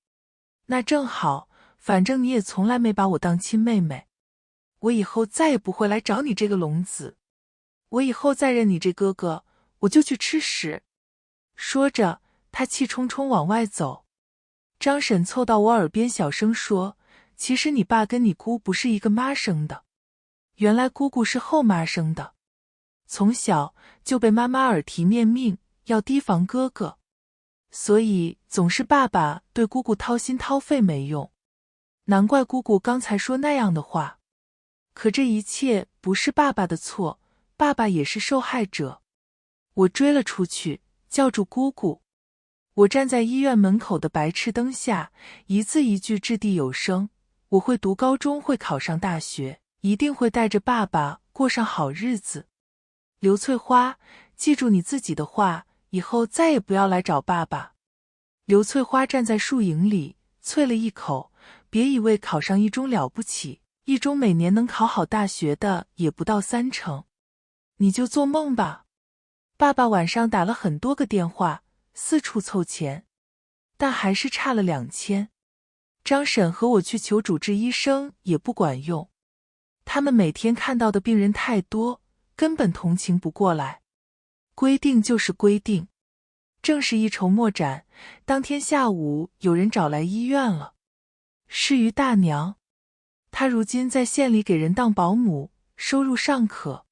那正好，反正你也从来没把我当亲妹妹。我以后再也不会来找你这个聋子。我以后再认你这哥哥，我就去吃屎。说着，他气冲冲往外走。张婶凑到我耳边小声说，其实你爸跟你姑不是一个妈生的。原来姑姑是后妈生的，从小就被妈妈耳提面命要提防哥哥，所以总是爸爸对姑姑掏心掏肺没用。难怪姑姑刚才说那样的话。可这一切不是爸爸的错，爸爸也是受害者。我追了出去，叫住姑姑。我站在医院门口的白炽灯下，一字一句掷地有声，我会读高中，会考上大学，一定会带着爸爸过上好日子。刘翠花，记住你自己的话，以后再也不要来找爸爸。刘翠花站在树影里，啐了一口，别以为考上一中了不起，一中每年能考好大学的也不到3成，你就做梦吧。爸爸晚上打了很多个电话，四处凑钱，但还是差了2000。张婶和我去求主治医生也不管用，他们每天看到的病人太多，根本同情不过来。规定就是规定。正是一筹莫展，当天下午有人找来医院了，是于大娘。她如今在县里给人当保姆，收入尚可，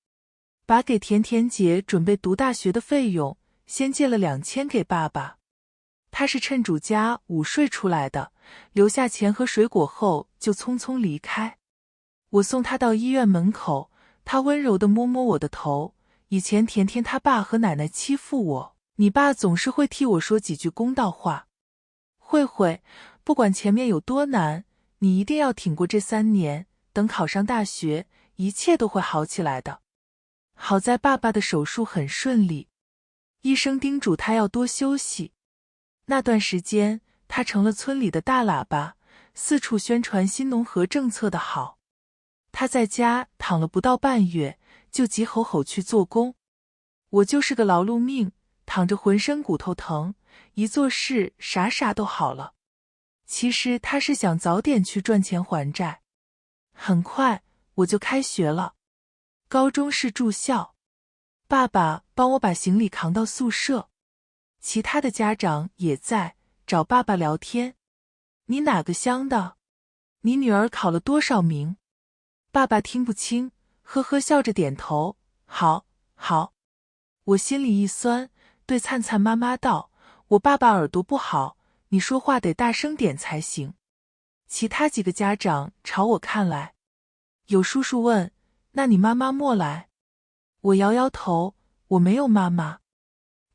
把给甜甜姐准备读大学的费用先借了2000给爸爸。她是趁主家午睡出来的，留下钱和水果后就匆匆离开。我送她到医院门口，她温柔地摸摸我的头。以前甜甜她爸和奶奶欺负我，你爸总是会替我说几句公道话。慧慧，不管前面有多难，你一定要挺过这3年，等考上大学，一切都会好起来的。好在爸爸的手术很顺利，医生叮嘱他要多休息。那段时间，他成了村里的大喇叭，四处宣传新农合政策的好。他在家躺了不到半月，就急吼吼去做工。我就是个劳碌命，躺着浑身骨头疼，一做事啥都好了。其实他是想早点去赚钱还债。很快我就开学了，高中是住校。爸爸帮我把行李扛到宿舍，其他的家长也在找爸爸聊天。你哪个乡的？你女儿考了多少名？爸爸听不清，呵呵笑着点头，好，好。我心里一酸，对灿灿妈妈道，我爸爸耳朵不好，你说话得大声点才行。其他几个家长朝我看来。有叔叔问，那你妈妈没来？我摇摇头，我没有妈妈。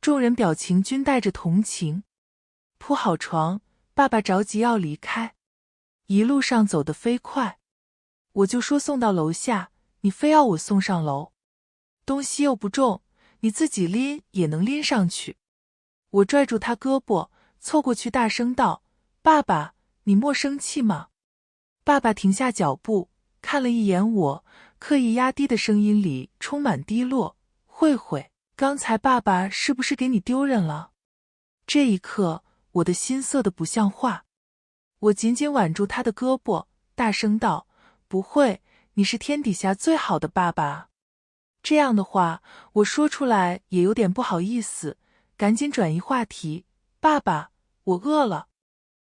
众人表情均带着同情。铺好床，爸爸着急要离开，一路上走得飞快。我就说送到楼下，你非要我送上楼，东西又不重，你自己拎也能拎上去。我拽住他胳膊，凑过去大声道，爸爸，你莫生气吗？爸爸停下脚步，看了一眼我，刻意压低的声音里充满低落，慧慧，刚才爸爸是不是给你丢人了？这一刻，我的心涩得不像话。我紧紧挽住他的胳膊，大声道：不会，你是天底下最好的爸爸啊。这样的话，我说出来也有点不好意思，赶紧转移话题。爸爸，我饿了。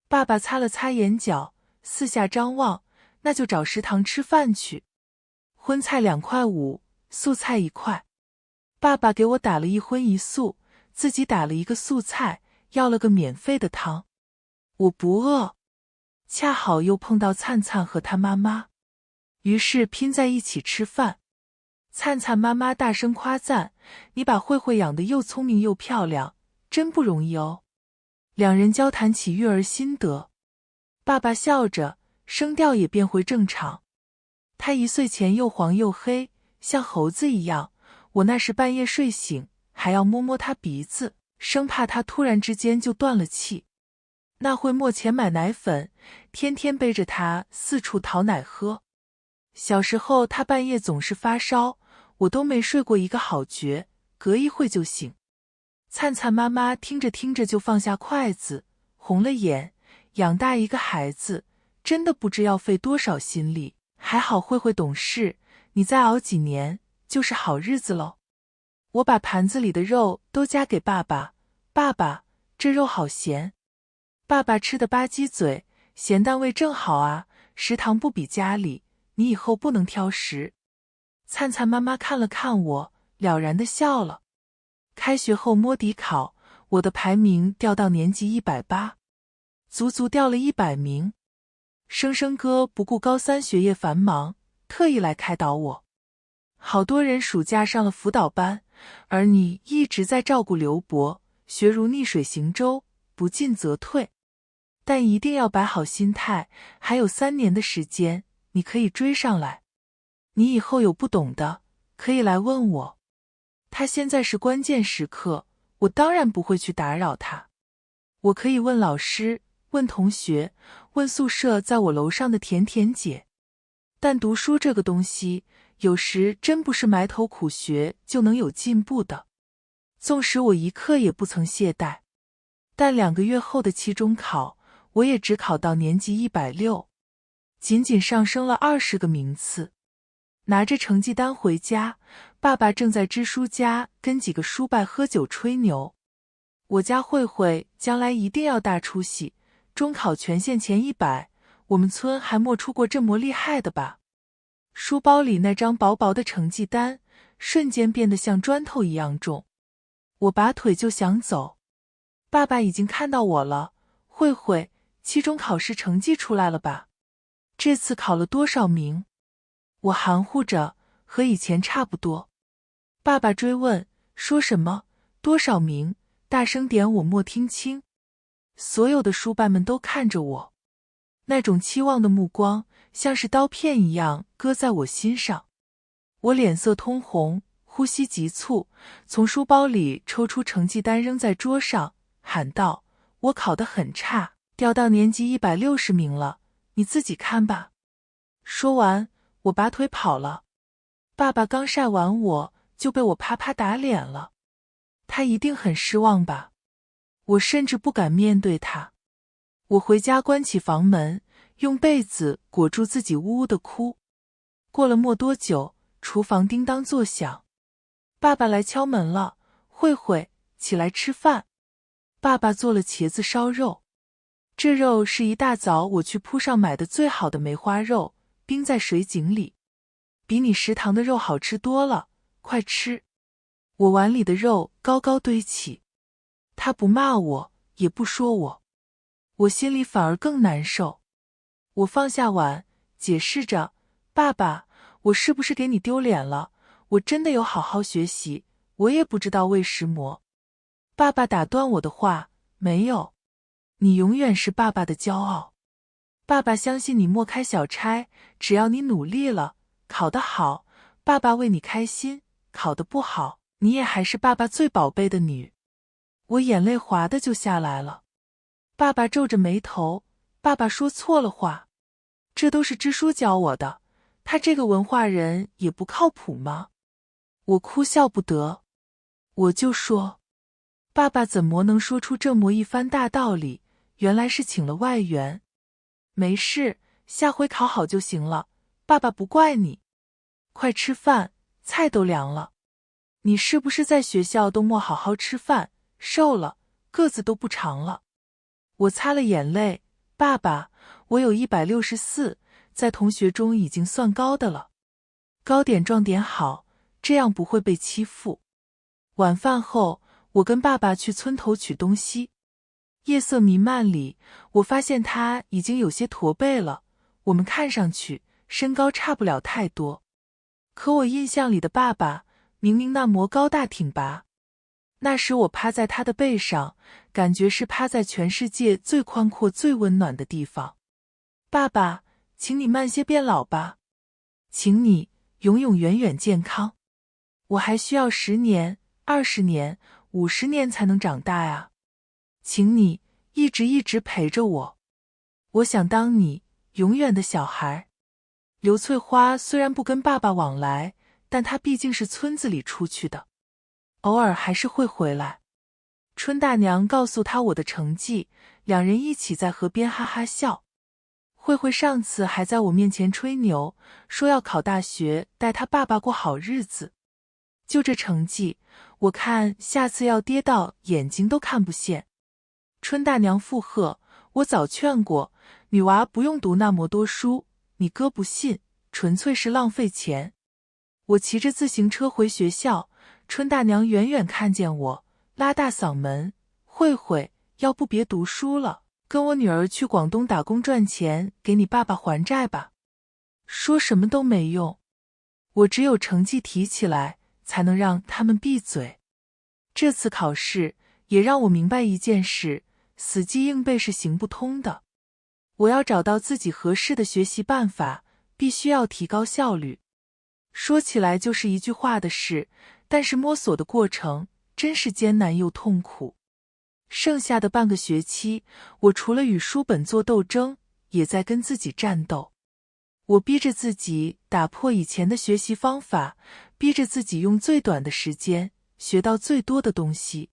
爸爸擦了擦眼角，四下张望，那就找食堂吃饭去。荤菜2.5块，素菜1块。爸爸给我打了1荤1素，自己打了1个素菜，要了个免费的汤。我不饿，恰好又碰到灿灿和他妈妈，于是拼在一起吃饭。灿灿妈妈大声夸赞：你把慧慧养得又聪明又漂亮，真不容易哦。两人交谈起育儿心得，爸爸笑着，声调也变回正常。他1岁前又黄又黑，像猴子一样，我那时半夜睡醒，还要摸摸他鼻子，生怕他突然之间就断了气。那会没钱买奶粉，天天背着他四处讨奶喝。小时候他半夜总是发烧，我都没睡过一个好觉，隔一会就醒。灿灿妈妈听着听着就放下筷子，红了眼，养大一个孩子，真的不知要费多少心力，还好慧慧懂事，你再熬几年，就是好日子喽。我把盘子里的肉都夹给爸爸，爸爸，这肉好咸。爸爸吃得吧唧嘴，咸淡味正好啊，食堂不比家里，你以后不能挑食。灿灿妈妈看了看我，了然地笑了。开学后摸底考，我的排名掉到年级180，足足掉了100名。生生哥不顾高3学业繁忙，特意来开导我。好多人暑假上了辅导班，而你一直在照顾刘伯，学如逆水行舟，不进则退。但一定要摆好心态，还有3年的时间，你可以追上来。你以后有不懂的，可以来问我。他现在是关键时刻，我当然不会去打扰他。我可以问老师，问同学，问宿舍在我楼上的甜甜姐。但读书这个东西，有时真不是埋头苦学就能有进步的。纵使我一刻也不曾懈怠，但2个月后的期中考，我也只考到年级160，仅仅上升了20个名次。拿着成绩单回家，爸爸正在支书家跟几个叔伯喝酒吹牛。我家慧慧将来一定要大出息，中考全县前100，我们村还没出过这么厉害的吧。书包里那张薄薄的成绩单，瞬间变得像砖头一样重。我拔腿就想走，爸爸已经看到我了。慧慧，期中考试成绩出来了吧？这次考了多少名？我含糊着，和以前差不多。爸爸追问，说什么？多少名？大声点，我没听清。所有的叔伯们都看着我，那种期望的目光，像是刀片一样割在我心上。我脸色通红，呼吸急促，从书包里抽出成绩单扔在桌上，喊道：我考得很差，掉到年级160名了，你自己看吧。说完，我拔腿跑了。爸爸刚晒完我，就被我啪啪打脸了。他一定很失望吧？我甚至不敢面对他。我回家关起房门，用被子裹住自己，呜呜地哭。过了没多久，厨房叮当作响，爸爸来敲门了。慧慧，起来吃饭。爸爸做了茄子烧肉，这肉是一大早我去铺上买的最好的梅花肉，冰在水井里，比你食堂的肉好吃多了，快吃。我碗里的肉高高堆起，他不骂我，也不说我，我心里反而更难受。我放下碗，解释着，爸爸，我是不是给你丢脸了？我真的有好好学习，我也不知道喂食膜。爸爸打断我的话，没有，你永远是爸爸的骄傲。爸爸相信你莫开小差，只要你努力了，考得好，爸爸为你开心，考得不好，你也还是爸爸最宝贝的女。我眼泪哗的就下来了。爸爸皱着眉头，爸爸说错了话，这都是支书教我的，他这个文化人也不靠谱吗？我哭笑不得。我就说，爸爸怎么能说出这么一番大道理？原来是请了外援。没事，下回考好就行了，爸爸不怪你。快吃饭，菜都凉了。你是不是在学校都没好好吃饭，瘦了，个子都不长了？我擦了眼泪，爸爸，我有164，在同学中已经算高的了。高点壮点好，这样不会被欺负。晚饭后，我跟爸爸去村头取东西。夜色弥漫里，我发现他已经有些驼背了，我们看上去身高差不了太多。可我印象里的爸爸明明那么高大挺拔。那时我趴在他的背上，感觉是趴在全世界最宽阔最温暖的地方。爸爸，请你慢些变老吧，请你永永远远健康。我还需要10年、20年、50年才能长大呀，请你一直陪着我。我想当你永远的小孩。刘翠花虽然不跟爸爸往来，但她毕竟是村子里出去的，偶尔还是会回来。春大娘告诉她我的成绩，两人一起在河边哈哈笑。慧慧上次还在我面前吹牛，说要考大学，带她爸爸过好日子。就这成绩，我看下次要跌到眼睛都看不见。春大娘附和，我早劝过，女娃不用读那么多书，你哥不信，纯粹是浪费钱。我骑着自行车回学校，春大娘远远看见我，拉大嗓门，慧慧，要不别读书了，跟我女儿去广东打工赚钱，给你爸爸还债吧。说什么都没用，我只有成绩提起来，才能让他们闭嘴。这次考试也让我明白一件事，死记硬背是行不通的。我要找到自己合适的学习办法，必须要提高效率。说起来就是一句话的事，但是摸索的过程真是艰难又痛苦。剩下的半个学期，我除了与书本做斗争，也在跟自己战斗。我逼着自己打破以前的学习方法，逼着自己用最短的时间学到最多的东西。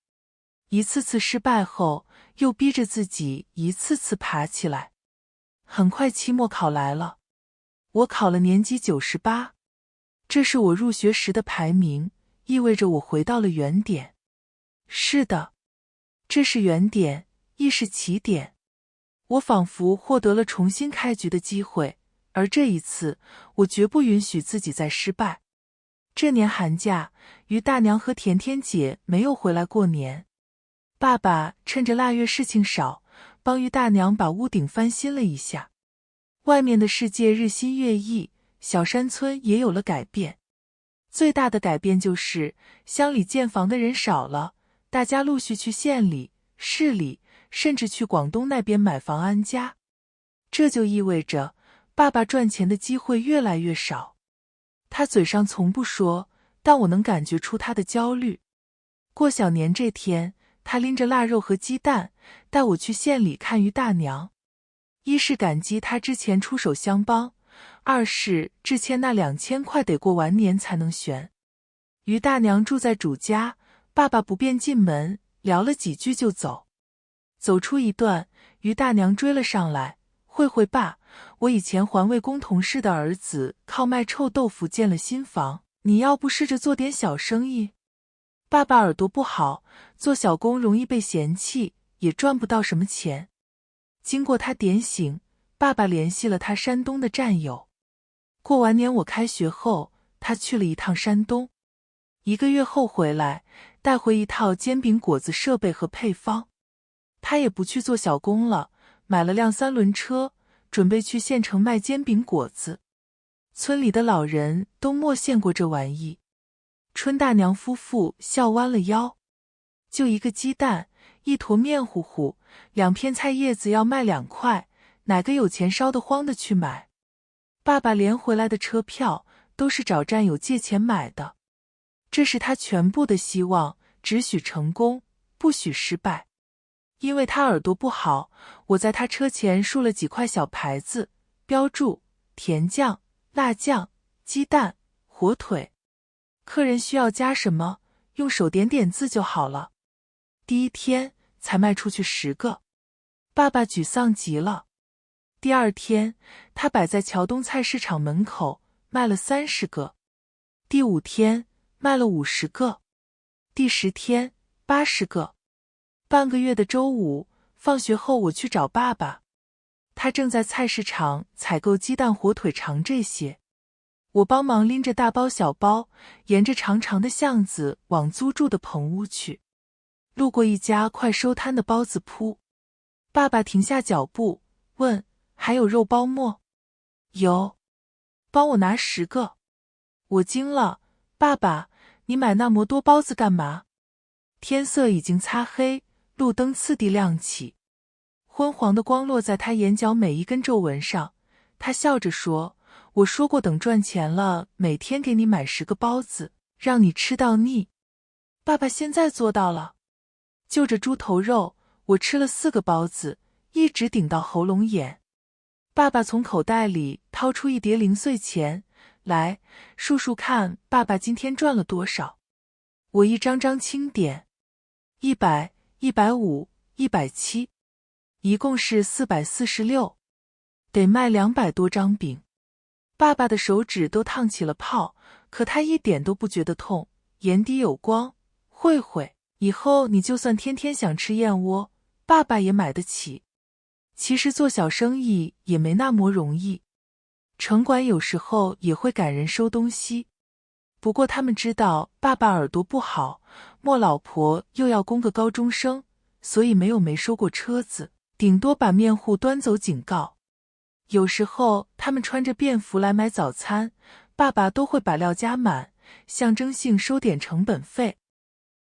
一次次失败后，又逼着自己一次次爬起来。很快期末考来了，我考了年级98，这是我入学时的排名，意味着我回到了原点。是的，这是原点，亦是起点。我仿佛获得了重新开局的机会，而这一次，我绝不允许自己再失败。这年寒假，于大娘和甜甜姐没有回来过年。爸爸趁着腊月事情少，帮于大娘把屋顶翻新了一下。外面的世界日新月异，小山村也有了改变。最大的改变就是乡里建房的人少了，大家陆续去县里、市里，甚至去广东那边买房安家。这就意味着爸爸赚钱的机会越来越少。他嘴上从不说，但我能感觉出他的焦虑。过小年这天，他拎着腊肉和鸡蛋，带我去县里看于大娘。一是感激他之前出手相帮，二是之前那2000块得过完年才能悬。于大娘住在主家，爸爸不便进门，聊了几句就走。走出一段，于大娘追了上来，慧慧爸，我以前环卫工同事的儿子靠卖臭豆腐建了新房，你要不试着做点小生意？爸爸耳朵不好，做小工容易被嫌弃，也赚不到什么钱。经过他点醒，爸爸联系了他山东的战友。过完年我开学后，他去了一趟山东，1个月后回来，带回一套煎饼果子设备和配方。他也不去做小工了，买了辆3轮车，准备去县城卖煎饼果子。村里的老人都没见过这玩意。春大娘夫妇笑弯了腰，就1个鸡蛋，1坨面糊糊，2片菜叶子要卖2块，哪个有钱烧得慌的去买？爸爸连回来的车票都是找战友借钱买的。这是他全部的希望，只许成功，不许失败。因为他耳朵不好，我在他车前竖了几块小牌子，标注甜酱、辣酱、鸡蛋、火腿。客人需要加什么，用手点点字就好了。第一天才卖出去10个，爸爸沮丧极了。第二天，他摆在桥东菜市场门口卖了30个。第5天卖了50个。第10天80个。半个月的周五，放学后我去找爸爸，他正在菜市场采购鸡蛋、火腿肠这些。我帮忙拎着大包小包，沿着长长的巷子往租住的棚屋去。路过一家快收摊的包子铺，爸爸停下脚步，问：“还有肉包沫？”“有。”“帮我拿10个。”我惊了：“爸爸，你买那么多包子干嘛？”天色已经擦黑，路灯次第亮起，昏黄的光落在他眼角每一根皱纹上。他笑着说：“我说过等赚钱了，每天给你买10个包子，让你吃到腻。”爸爸现在做到了。就着猪头肉，我吃了4个包子，一直顶到喉咙眼。爸爸从口袋里掏出一叠零碎钱来，数数看爸爸今天赚了多少。我一张张清点，100、150、170，一共是446，得卖200多张饼。爸爸的手指都烫起了泡，可他一点都不觉得痛，眼底有光。慧慧，以后你就算天天想吃燕窝，爸爸也买得起。其实做小生意也没那么容易，城管有时候也会赶人收东西。不过他们知道爸爸耳朵不好，莫老婆又要供个高中生，所以没收过车子，顶多把面糊端走警告。有时候他们穿着便服来买早餐，爸爸都会把料加满，象征性收点成本费。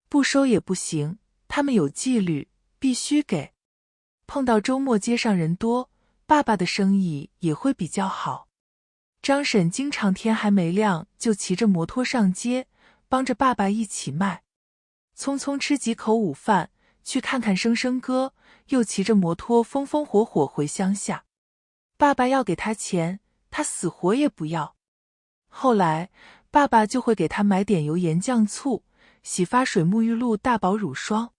不收也不行，他们有纪律，必须给。碰到周末街上人多，爸爸的生意也会比较好。张婶经常天还没亮就骑着摩托上街，帮着爸爸一起卖。匆匆吃几口午饭，去看看生生哥，又骑着摩托风风火火回乡下。爸爸要给他钱，他死活也不要。后来爸爸就会给他买点油盐酱醋、洗发水、沐浴露、大宝乳霜。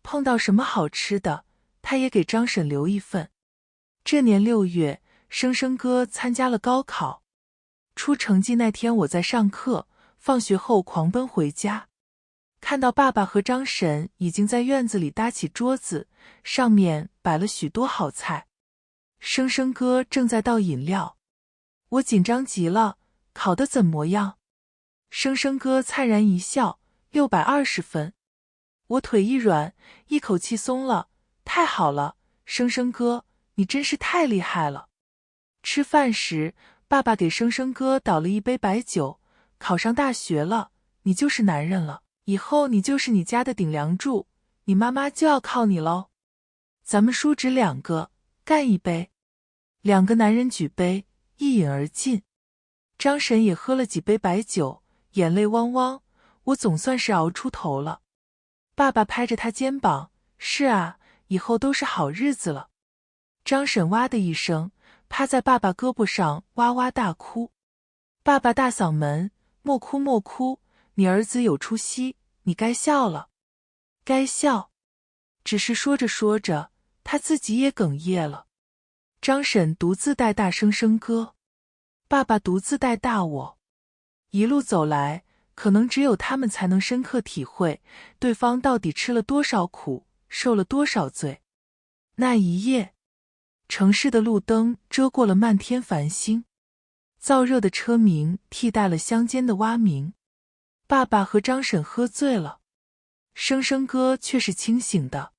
碰到什么好吃的，他也给张婶留一份。这年6月，生生哥参加了高考，出成绩那天我在上课，放学后狂奔回家，看到爸爸和张婶已经在院子里搭起桌子，上面摆了许多好菜。生生哥正在倒饮料，我紧张极了，考得怎么样？生生哥灿然一笑，620分。我腿一软，一口气松了，太好了，生生哥，你真是太厉害了。吃饭时，爸爸给生生哥倒了一杯白酒，考上大学了，你就是男人了，以后你就是你家的顶梁柱，你妈妈就要靠你喽。咱们叔侄2个，干一杯。2个男人举杯，一饮而尽。张婶也喝了几杯白酒，眼泪汪汪，我总算是熬出头了。爸爸拍着他肩膀，是啊，以后都是好日子了。张婶哇的一声，趴在爸爸胳膊上哇哇大哭。爸爸大嗓门，莫哭莫哭，你儿子有出息，你该笑了。该笑。只是说着说着，他自己也哽咽了。张婶独自带大生生哥，爸爸独自带大我。一路走来，可能只有他们才能深刻体会对方到底吃了多少苦，受了多少罪。那一夜，城市的路灯遮过了漫天繁星，燥热的车鸣替代了乡间的蛙鸣。爸爸和张婶喝醉了，生生哥却是清醒的。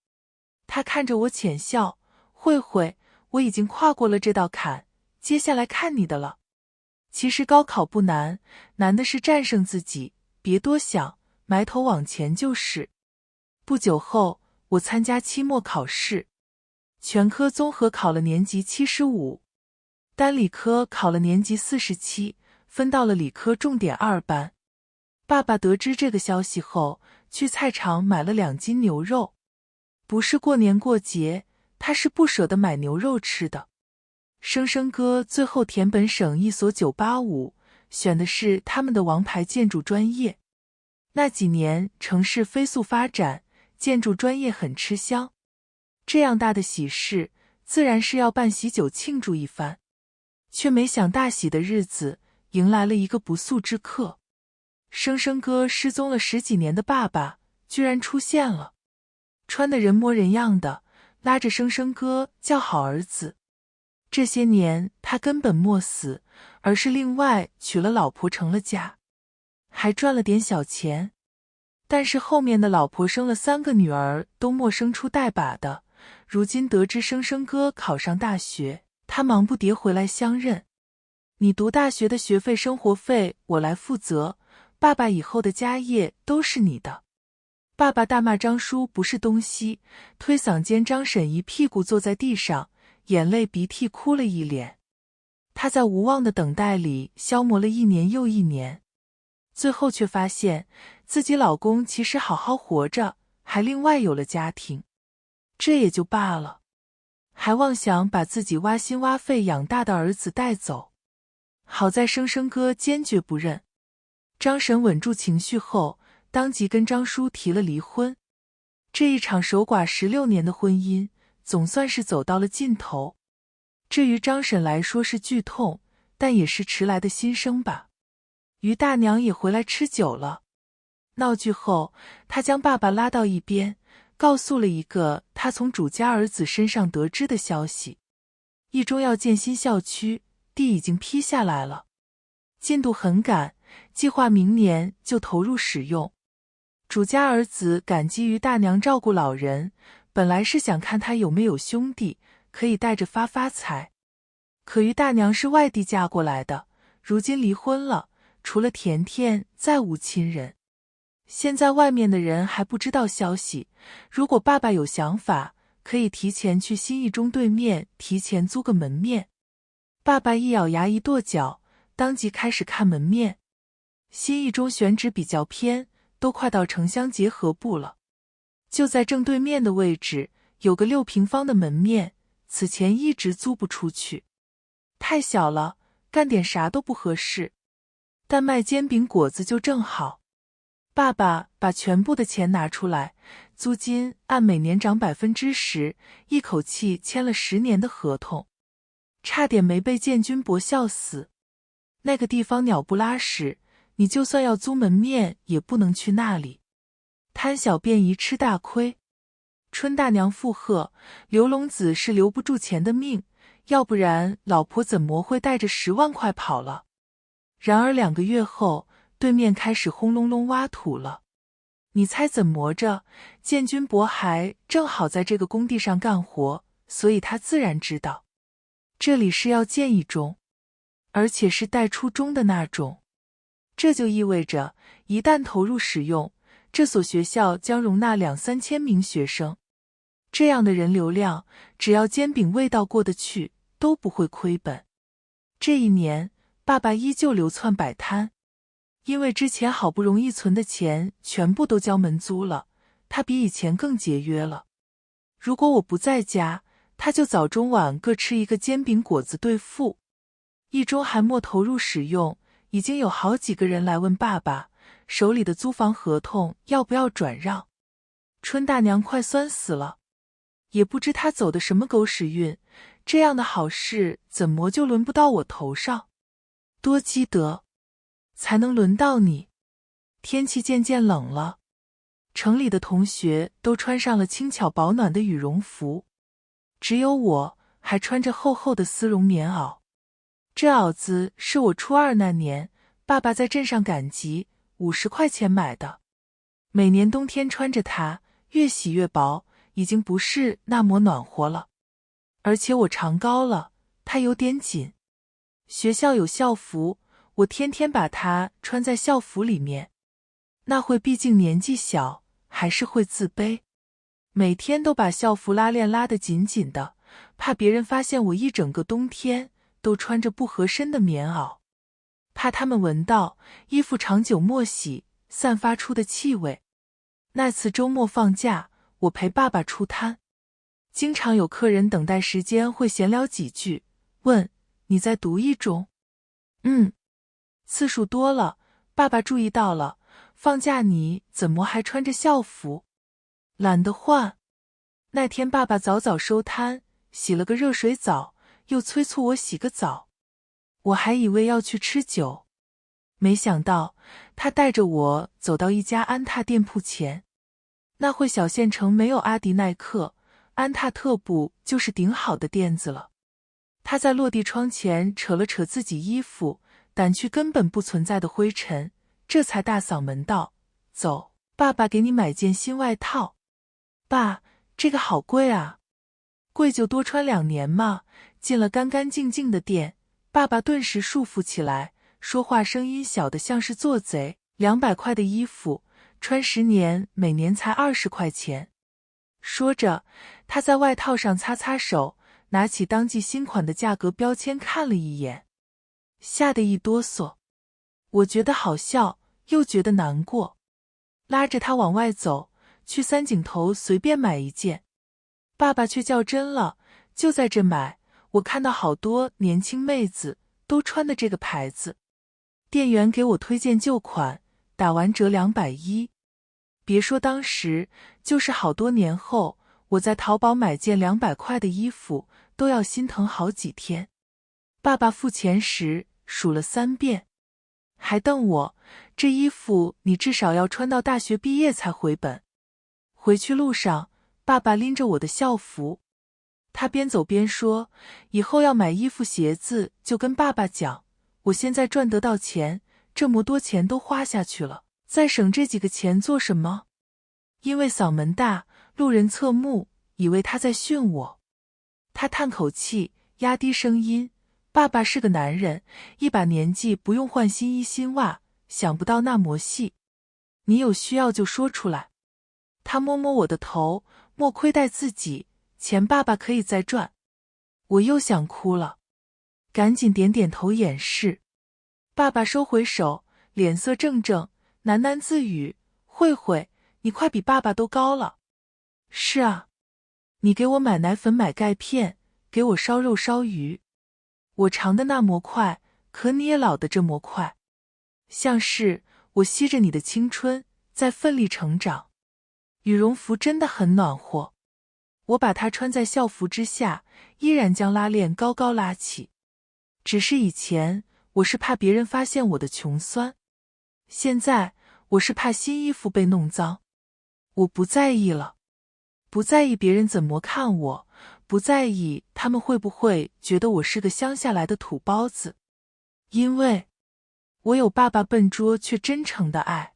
他看着我浅笑，慧慧，我已经跨过了这道坎，接下来看你的了。其实高考不难，难的是战胜自己，别多想，埋头往前就是。不久后，我参加期末考试，全科综合考了年级75，单理科考了年级47，分到了理科重点2班。爸爸得知这个消息后，去菜场买了2斤牛肉。不是过年过节，他是不舍得买牛肉吃的。生生哥最后填本省一所985，选的是他们的王牌建筑专业。那几年城市飞速发展，建筑专业很吃香。这样大的喜事，自然是要办喜酒庆祝一番。却没想大喜的日子，迎来了一个不速之客。生生哥失踪了10几年的爸爸，居然出现了，穿得人模人样的，拉着生生哥叫好儿子。这些年他根本没死，而是另外娶了老婆成了家，还赚了点小钱。但是后面的老婆生了3个女儿，都没生出带把的。如今得知生生哥考上大学，他忙不迭回来相认。你读大学的学费生活费我来负责，爸爸以后的家业都是你的。爸爸大骂张叔不是东西，推搡间张婶一屁股坐在地上，眼泪鼻涕哭了一脸。她在无望的等待里消磨了1年又1年，最后却发现自己老公其实好好活着，还另外有了家庭。这也就罢了，还妄想把自己挖心挖肺养大的儿子带走。好在生生哥坚决不认。张婶稳住情绪后，当即跟张叔提了离婚。这一场守寡16年的婚姻，总算是走到了尽头。这于张婶来说是剧痛，但也是迟来的新生吧。于大娘也回来吃酒了。闹剧后，她将爸爸拉到一边，告诉了一个她从主家儿子身上得知的消息：一中要建新校区，地已经批下来了，进度很赶，计划明年就投入使用。主家儿子感激于大娘照顾老人，本来是想看他有没有兄弟可以带着发发财。可于大娘是外地嫁过来的，如今离婚了，除了甜甜再无亲人。现在外面的人还不知道消息，如果爸爸有想法，可以提前去新一中对面提前租个门面。爸爸一咬牙一跺脚，当即开始看门面。新一中选址比较偏，都快到城乡结合部了。就在正对面的位置，有个6平方的门面，此前一直租不出去，太小了，干点啥都不合适。但卖煎饼果子就正好。爸爸把全部的钱拿出来，租金按每年涨10%，一口气签了10年的合同，差点没被建军伯笑死。那个地方鸟不拉屎，你就算要租门面也不能去那里，贪小便宜吃大亏。春大娘附和，刘龙子是留不住钱的命，要不然老婆怎么会带着10万块跑了。然而2个月后，对面开始轰隆隆挖土了。你猜怎么着？建军伯还正好在这个工地上干活，所以他自然知道这里是要建一中，而且是带初中的那种。这就意味着一旦投入使用，这所学校将容纳2-3千名学生。这样的人流量，只要煎饼味道过得去，都不会亏本。这一年，爸爸依旧流窜摆摊。因为之前好不容易存的钱全部都交门租了，他比以前更节约了。如果我不在家，他就早中晚各吃一个煎饼果子兑付。一中还没投入使用，已经有好几个人来问爸爸手里的租房合同要不要转让。春大娘快酸死了，也不知他走的什么狗屎运，这样的好事怎么就轮不到我头上？多积德才能轮到你。天气渐渐冷了，城里的同学都穿上了轻巧保暖的羽绒服，只有我还穿着厚厚的丝绒棉袄。这袄子是我初2那年爸爸在镇上赶集50块钱买的，每年冬天穿着它，越洗越薄，已经不是那么暖和了。而且我长高了，它有点紧。学校有校服，我天天把它穿在校服里面，那会毕竟年纪小，还是会自卑。每天都把校服拉链拉得紧紧的，怕别人发现我一整个冬天都穿着不合身的棉袄，怕他们闻到衣服长久没洗散发出的气味。那次周末放假，我陪爸爸出摊，经常有客人等待时间会闲聊几句，问你在读一中？次数多了，爸爸注意到了，放假你怎么还穿着校服？懒得换。那天爸爸早早收摊，洗了个热水澡，又催促我洗个澡。我还以为要去吃酒，没想到他带着我走到一家安踏店铺前。那会小县城没有阿迪耐克，安踏特步就是顶好的店子了。他在落地窗前扯了扯自己衣服，掸去根本不存在的灰尘，这才大嗓门道：走，爸爸给你买件新外套。爸，这个好贵啊。贵就多穿2年嘛。进了干干净净的店，爸爸顿时束缚起来，说话声音小得像是做贼。200块的衣服，穿10年，每年才20块钱。说着，他在外套上擦擦手，拿起当季新款的价格标签看了一眼，吓得一哆嗦。我觉得好笑，又觉得难过，拉着他往外走，去三井头随便买一件。爸爸却较真了，就在这买，我看到好多年轻妹子都穿的这个牌子。店员给我推荐旧款，打完折210。别说当时，就是好多年后，我在淘宝买件200块的衣服，都要心疼好几天。爸爸付钱时数了3遍，还瞪我，这衣服你至少要穿到大学毕业才回本。回去路上，爸爸拎着我的校服，他边走边说，以后要买衣服鞋子就跟爸爸讲，我现在赚得到钱，这么多钱都花下去了，再省这几个钱做什么？因为嗓门大，路人侧目，以为他在训我。他叹口气，压低声音，爸爸是个男人，一把年纪不用换新衣新袜，想不到那么细。你有需要就说出来。他摸摸我的头，莫亏待自己，钱爸爸可以再赚。我又想哭了，赶紧点点头掩饰。爸爸收回手，脸色怔怔，喃喃自语，慧慧，你快比爸爸都高了。是啊，你给我买奶粉买钙片，给我烧肉烧鱼。我长得那么快，可你也老得这么快。像是我吸着你的青春，在奋力成长。羽绒服真的很暖和，我把它穿在校服之下，依然将拉链高高拉起。只是以前我是怕别人发现我的穷酸，现在我是怕新衣服被弄脏。我不在意了，不在意别人怎么看我，不在意他们会不会觉得我是个乡下来的土包子，因为我有爸爸笨拙却真诚的爱，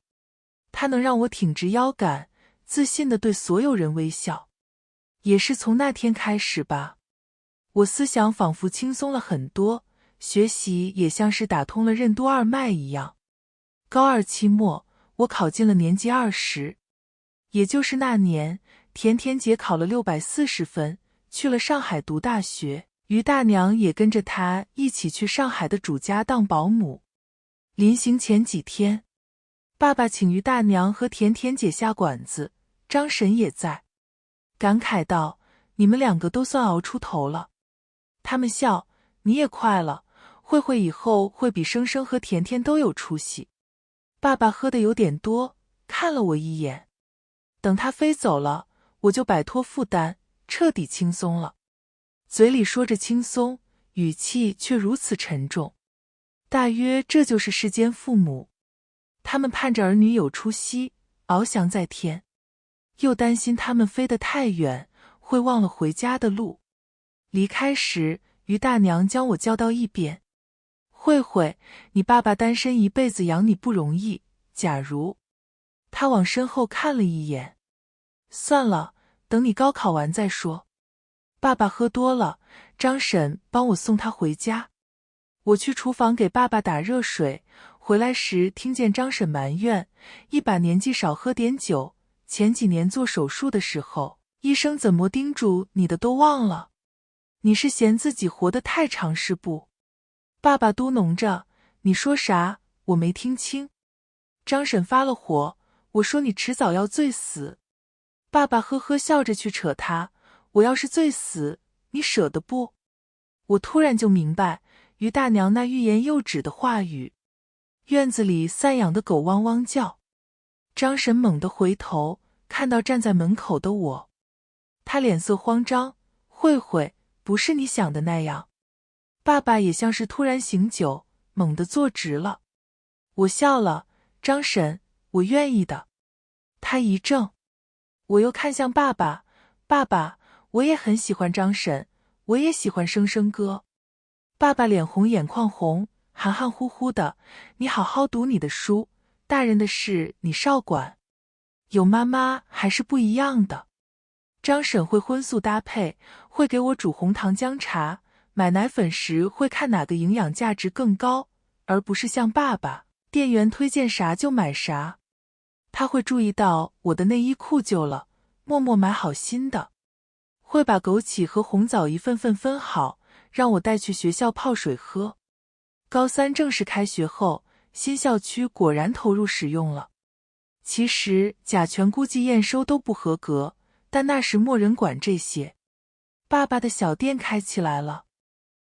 他能让我挺直腰杆，自信地对所有人微笑。也是从那天开始吧，我思想仿佛轻松了很多，学习也像是打通了任督二脉一样。高2期末，我考进了年级20，也就是那年，甜甜姐考了640分，去了上海读大学，于大娘也跟着她一起去上海的主家当保姆。临行前几天，爸爸请于大娘和甜甜姐下馆子，张婶也在，感慨道：你们2个都算熬出头了。他们笑：你也快了，慧慧以后会比生生和甜甜都有出息。爸爸喝得有点多，看了我一眼。等他飞走了，我就摆脱负担，彻底轻松了。嘴里说着轻松，语气却如此沉重。大约这就是世间父母，他们盼着儿女有出息，翱翔在天，又担心他们飞得太远，会忘了回家的路。离开时，于大娘将我叫到一边：慧慧，你爸爸单身一辈子养你不容易，假如……他往身后看了一眼，算了，等你高考完再说。爸爸喝多了，张婶帮我送他回家。我去厨房给爸爸打热水，回来时听见张婶埋怨，一把年纪少喝点酒，前几年做手术的时候，医生怎么叮嘱你的都忘了。你是嫌自己活得太长是不？爸爸嘟哝着，你说啥？我没听清。张婶发了火，我说你迟早要醉死。爸爸呵呵笑着去扯他，我要是醉死，你舍得不？我突然就明白于大娘那欲言又止的话语。院子里散养的狗汪汪叫，张婶猛地回头，看到站在门口的我。他脸色慌张，慧慧，不是你想的那样。爸爸也像是突然醒酒，猛地坐直了。我笑了，张婶，我愿意的。他一怔，我又看向爸爸，爸爸，我也很喜欢张婶，我也喜欢生生哥。爸爸脸红眼眶红，含含糊糊的，你好好读你的书，大人的事你少管。有妈妈还是不一样的。张婶会荤素搭配，会给我煮红糖姜茶，买奶粉时会看哪个营养价值更高，而不是像爸爸，店员推荐啥就买啥。他会注意到我的内衣裤旧了，默默买好新的，会把枸杞和红枣一份份分好，让我带去学校泡水喝。高三正式开学后，新校区果然投入使用了。其实甲醛估计验收都不合格，但那时没人管这些。爸爸的小店开起来了，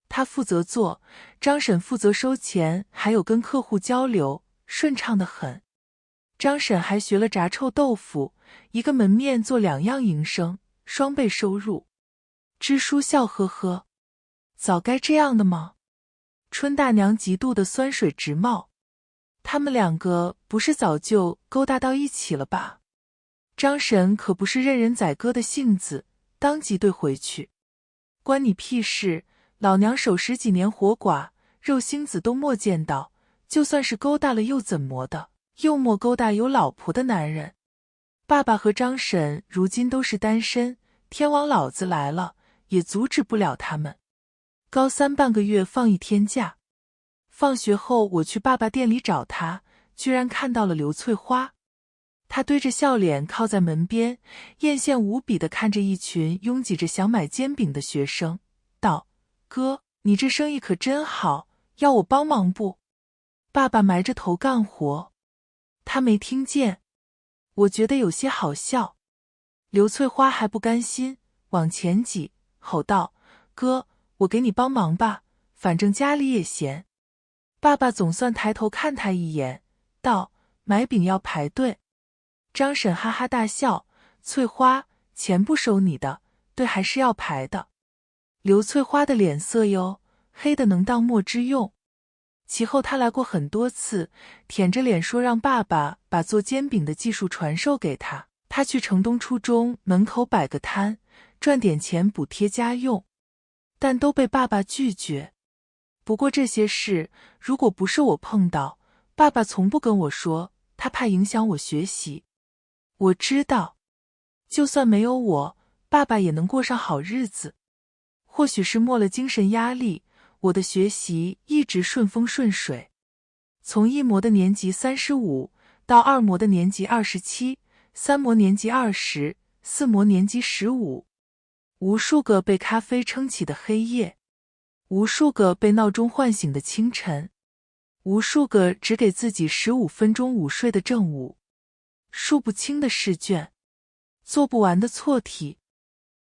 他负责做，张婶负责收钱，还有跟客户交流，顺畅得很。张婶还学了炸臭豆腐，一个门面做2样营生，双倍收入。支书笑呵呵，早该这样的吗？春大娘嫉妒的酸水直冒，他们2个不是早就勾搭到一起了吧？张婶可不是任人宰割的性子，当即怼回去，关你屁事，老娘守10几年活寡，肉星子都没见到，就算是勾搭了又怎么的，又莫勾搭有老婆的男人。爸爸和张婶如今都是单身，天王老子来了也阻止不了他们。高3半个月放1天假，放学后我去爸爸店里找他，居然看到了刘翠花。他堆着笑脸靠在门边，艳羡无比地看着一群拥挤着想买煎饼的学生，道：哥，你这生意可真好，要我帮忙不？爸爸埋着头干活，他没听见。我觉得有些好笑。刘翠花还不甘心，往前挤，吼道：哥，我给你帮忙吧，反正家里也闲。爸爸总算抬头看他一眼，道：买饼要排队。张婶哈哈大笑：翠花，钱不收你的，队还是要排的。刘翠花的脸色哟，黑的能当墨汁用。其后他来过很多次，舔着脸说让爸爸把做煎饼的技术传授给他，他去城东初中门口摆个摊，赚点钱补贴家用，但都被爸爸拒绝。不过这些事如果不是我碰到，爸爸从不跟我说，他怕影响我学习。我知道，就算没有我，爸爸也能过上好日子。或许是没了精神压力，我的学习一直顺风顺水。从1模的年级35到2模的年级27， 3模年级20， 4模年级15。无数个被咖啡撑起的黑夜，无数个被闹钟唤醒的清晨，无数个只给自己15分钟午睡的正午，数不清的试卷，做不完的错题，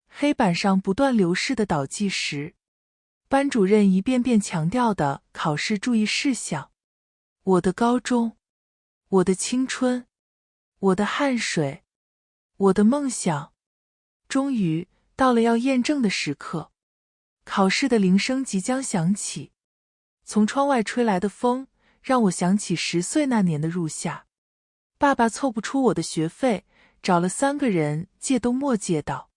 黑板上不断流逝的倒计时，班主任一遍遍强调的考试注意事项。我的高中，我的青春，我的汗水，我的梦想，终于到了要验证的时刻。考试的铃声即将响起，从窗外吹来的风让我想起10岁那年的入夏。爸爸凑不出我的学费，找了3个人借都没借到。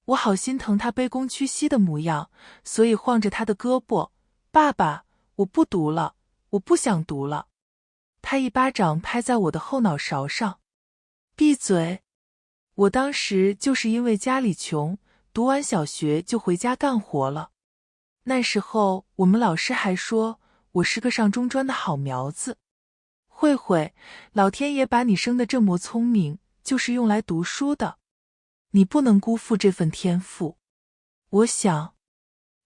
我好心疼他卑躬屈膝的模样，所以晃着他的胳膊，爸爸，我不读了，我不想读了。他一巴掌拍在我的后脑勺上，闭嘴！我当时就是因为家里穷，读完小学就回家干活了。那时候我们老师还说我是个上中专的好苗子。慧慧，老天爷把你生得这么聪明，就是用来读书的，你不能辜负这份天赋。我想，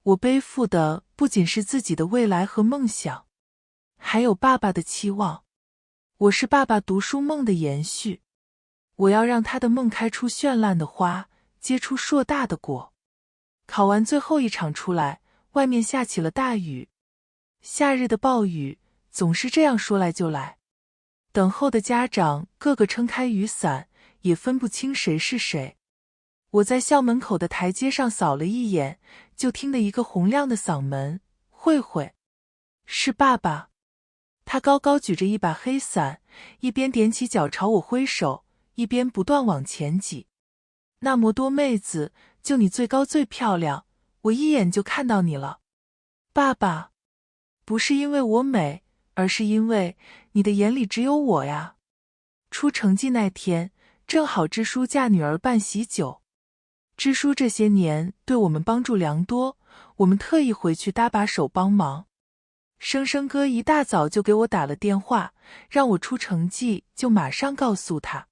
我背负的不仅是自己的未来和梦想，还有爸爸的期望。我是爸爸读书梦的延续，我要让他的梦开出绚烂的花，结出硕大的果。考完最后一场出来，外面下起了大雨。夏日的暴雨总是这样说来就来。等候的家长个个撑开雨伞，也分不清谁是谁。我在校门口的台阶上扫了一眼，就听得一个洪亮的嗓门：慧慧。是爸爸。他高高举着一把黑伞，一边踮起脚朝我挥手，一边不断往前挤。那么多妹子，就你最高最漂亮，我一眼就看到你了。爸爸，不是因为我美，而是因为你的眼里只有我呀。出成绩那天，正好支书嫁女儿办喜酒。支书这些年对我们帮助良多，我们特意回去搭把手帮忙。生生哥一大早就给我打了电话，让我出成绩就马上告诉他。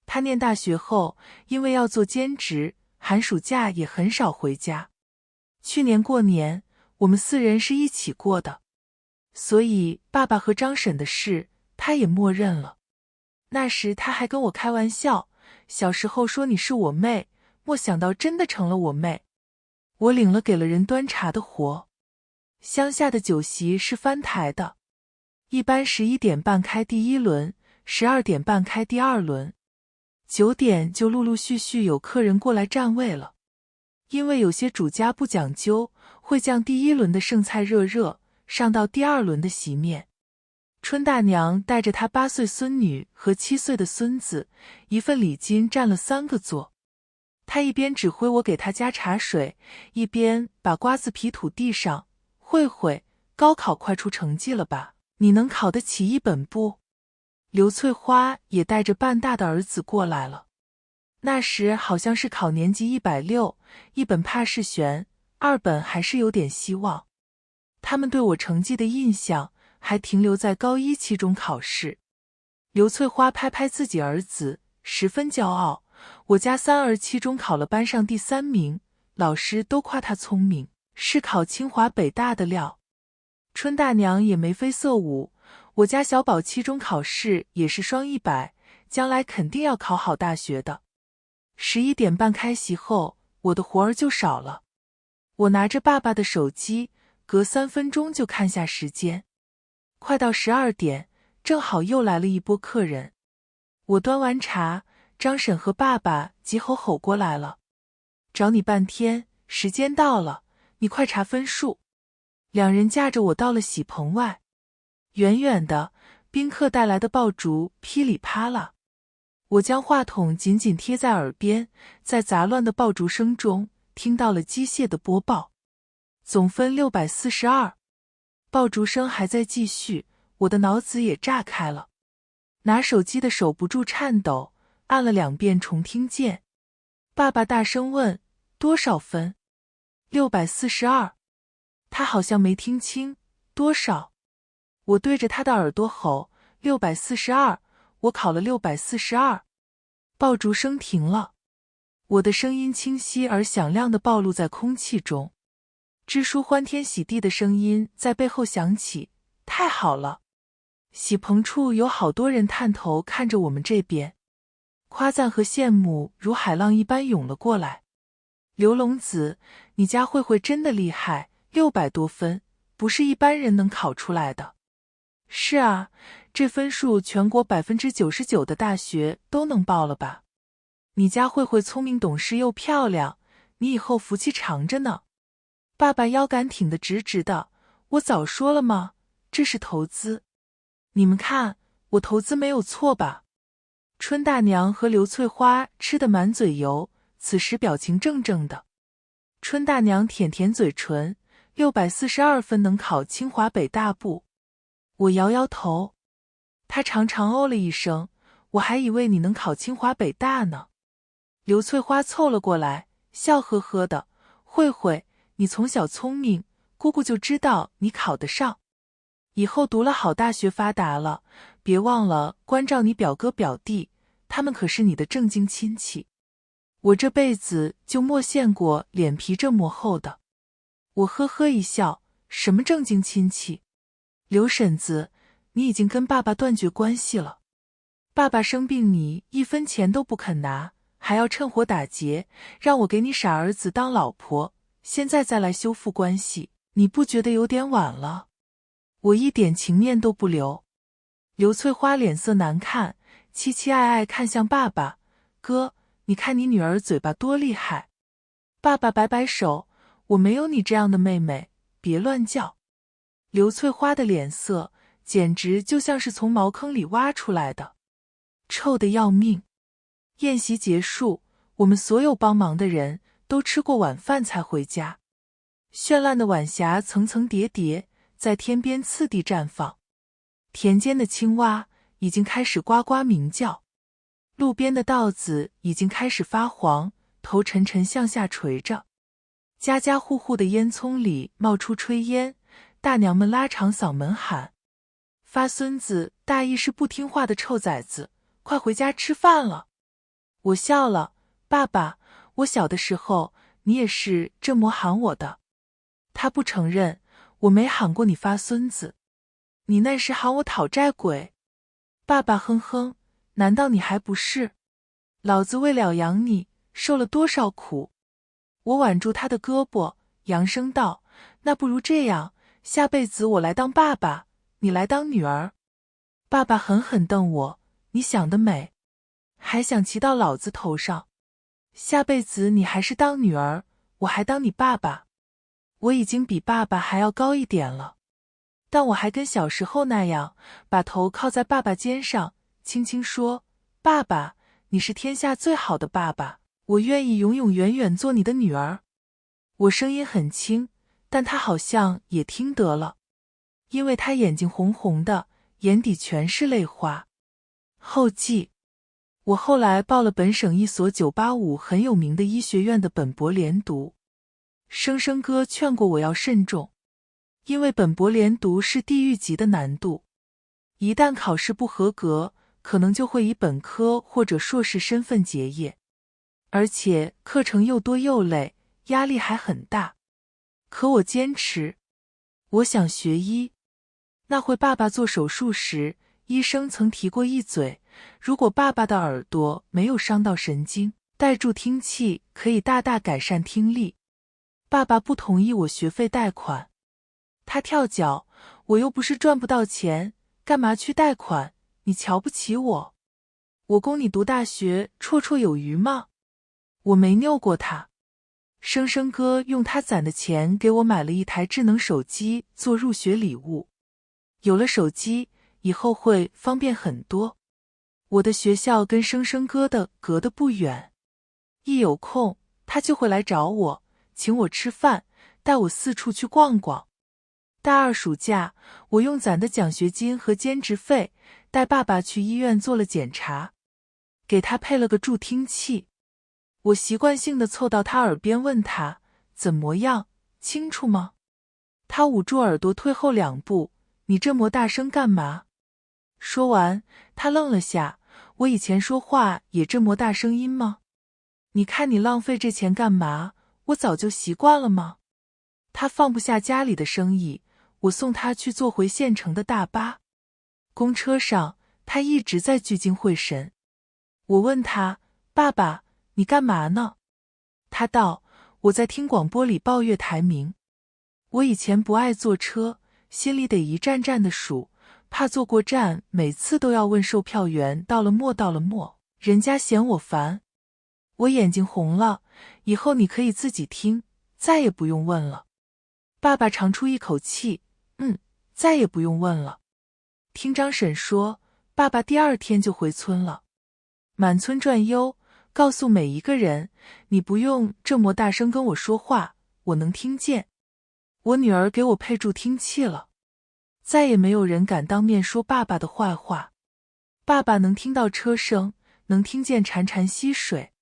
他念大学后，因为要做兼职，寒暑假也很少回家。去年过年，我们4人是一起过的，所以爸爸和张婶的事，他也默认了。那时他还跟我开玩笑，小时候说你是我妹，没想到真的成了我妹。我领了给了人端茶的活。乡下的酒席是翻台的，一般11点半开第1轮，12点半开第2轮，9点就陆陆续续有客人过来占位了。因为有些主家不讲究，会将第1轮的剩菜热热上到第2轮的席面。春大娘带着她8岁孙女和7岁的孙子，一份礼金占了3个座。她一边指挥我给她加茶水，一边把瓜子皮吐地上。慧慧，高考快出成绩了吧？你能考得起1本不？刘翠花也带着半大的儿子过来了。那时好像是考年级160，一本怕是悬，2本还是有点希望。他们对我成绩的印象还停留在高1期中考试。刘翠花拍拍自己儿子，十分骄傲。我家3儿期中考了班上第3名，老师都夸他聪明，是考清华北大的料。春大娘也眉飞色舞，我家小宝期中考试也是双100，将来肯定要考好大学的。11点半开席后，我的活儿就少了。我拿着爸爸的手机，隔3分钟就看下时间。快到12点，正好又来了一波客人。我端完茶，张婶和爸爸急吼吼过来了：找你半天，时间到了，你快查分数。2人架着我到了喜棚外。远远的，宾客带来的爆竹噼里啪啦。我将话筒紧紧贴在耳边，在杂乱的爆竹声中，听到了机械的播报。总分642。爆竹声还在继续，我的脑子也炸开了。拿手机的手不住颤抖，按了2遍重听键。爸爸大声问：多少分？642。他好像没听清，多少？我对着他的耳朵吼：642，我考了642。爆竹声停了，我的声音清晰而响亮地暴露在空气中。支书欢天喜地的声音在背后响起：太好了！喜棚处有好多人探头看着我们这边，夸赞和羡慕如海浪一般涌了过来。刘龙子，你家慧慧真的厉害，600多分，不是一般人能考出来的。是啊，这分数全国99%的大学都能报了吧？你家慧慧聪明懂事又漂亮，你以后福气长着呢。爸爸腰杆挺得直直的，我早说了吗？这是投资。你们看，我投资没有错吧？春大娘和刘翠花吃得满嘴油，此时表情怔怔的。春大娘舔舔嘴唇，642分能考清华北大不？我摇摇头。她长长哦了一声，我还以为你能考清华北大呢。刘翠花凑了过来，笑呵呵的：慧慧，你从小聪明，姑姑就知道你考得上。以后读了好大学发达了，别忘了关照你表哥表弟，他们可是你的正经亲戚。我这辈子就没见过脸皮这么厚的。我呵呵一笑，什么正经亲戚？刘婶子，你已经跟爸爸断绝关系了。爸爸生病你1分钱都不肯拿，还要趁火打劫，让我给你傻儿子当老婆，现在再来修复关系，你不觉得有点晚了？我一点情面都不留。刘翠花脸色难看，凄凄爱爱看向爸爸，哥，你看你女儿嘴巴多厉害。爸爸摆摆手，我没有你这样的妹妹，别乱叫。刘翠花的脸色简直就像是从茅坑里挖出来的，臭得要命。宴席结束，我们所有帮忙的人都吃过晚饭才回家。绚烂的晚霞层层叠叠，在天边次第绽放。田间的青蛙已经开始呱呱鸣叫，路边的稻子已经开始发黄，头沉沉向下垂着。家家户户的烟囱里冒出炊烟，大娘们拉长嗓门喊：发孙子，大意是不听话的臭崽子，快回家吃饭了。我笑了，爸爸，我小的时候你也是这么喊我的。他不承认，我没喊过你发孙子，你那时喊我讨债鬼。爸爸哼哼，难道你还不是？老子为了养你，受了多少苦。我挽住他的胳膊，扬声道，那不如这样，下辈子我来当爸爸，你来当女儿。爸爸狠狠瞪我，你想得美，还想骑到老子头上。下辈子你还是当女儿，我还当你爸爸。我已经比爸爸还要高一点了，但我还跟小时候那样，把头靠在爸爸肩上，轻轻说，爸爸，你是天下最好的爸爸，我愿意永永远远做你的女儿。我声音很轻，但他好像也听得了，因为他眼睛红红的，眼底全是泪花。后记：我后来报了本省一所985很有名的医学院的本博连读。生生哥劝过我要慎重，因为本博连读是地狱级的难度，一旦考试不合格，可能就会以本科或者硕士身份结业，而且课程又多又累，压力还很大。可我坚持，我想学医。那回爸爸做手术时，医生曾提过一嘴，如果爸爸的耳朵没有伤到神经，戴助听器可以大大改善听力。爸爸不同意我学费贷款，他跳脚，我又不是赚不到钱，干嘛去贷款？你瞧不起我？我供你读大学绰绰有余吗？我没拗过他。生生哥用他攒的钱给我买了一台智能手机做入学礼物，有了手机以后会方便很多。我的学校跟生生哥的隔得不远，一有空他就会来找我，请我吃饭，带我四处去逛逛。大二暑假，我用攒的奖学金和兼职费，带爸爸去医院做了检查，给他配了个助听器。我习惯性地凑到他耳边问他，怎么样，清楚吗？他捂住耳朵退后2步，你这么大声干嘛？说完，他愣了下，我以前说话也这么大声音吗？你看你浪费这钱干嘛？我早就习惯了吗？他放不下家里的生意，我送他去坐回县城的大巴。公车上，他一直在聚精会神。我问他，爸爸，你干嘛呢？他道，我在听广播里报月台名。我以前不爱坐车，心里得一站站的数，怕坐过站，每次都要问售票员到了末，人家嫌我烦。我眼睛红了，以后你可以自己听，再也不用问了。爸爸长出一口气，再也不用问了。听张婶说，爸爸第2天就回村了，满村转悠，告诉每一个人，你不用这么大声跟我说话，我能听见。我女儿给我配助听器了，再也没有人敢当面说爸爸的坏话。爸爸能听到车声，能听见潺潺溪水，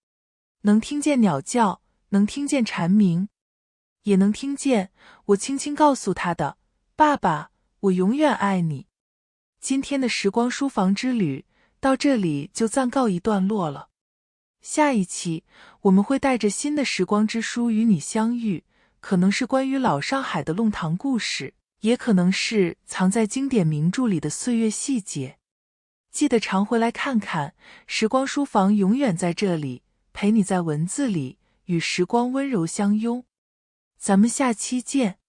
能听见鸟叫，能听见蝉鸣，也能听见我轻轻告诉他的，爸爸，我永远爱你。今天的时光书房之旅到这里就暂告一段落了。下一期我们会带着新的时光之书与你相遇，可能是关于老上海的弄堂故事，也可能是藏在经典名著里的岁月细节。记得常回来看看，时光书房永远在这里，陪你在文字里与时光温柔相拥。咱们下期见。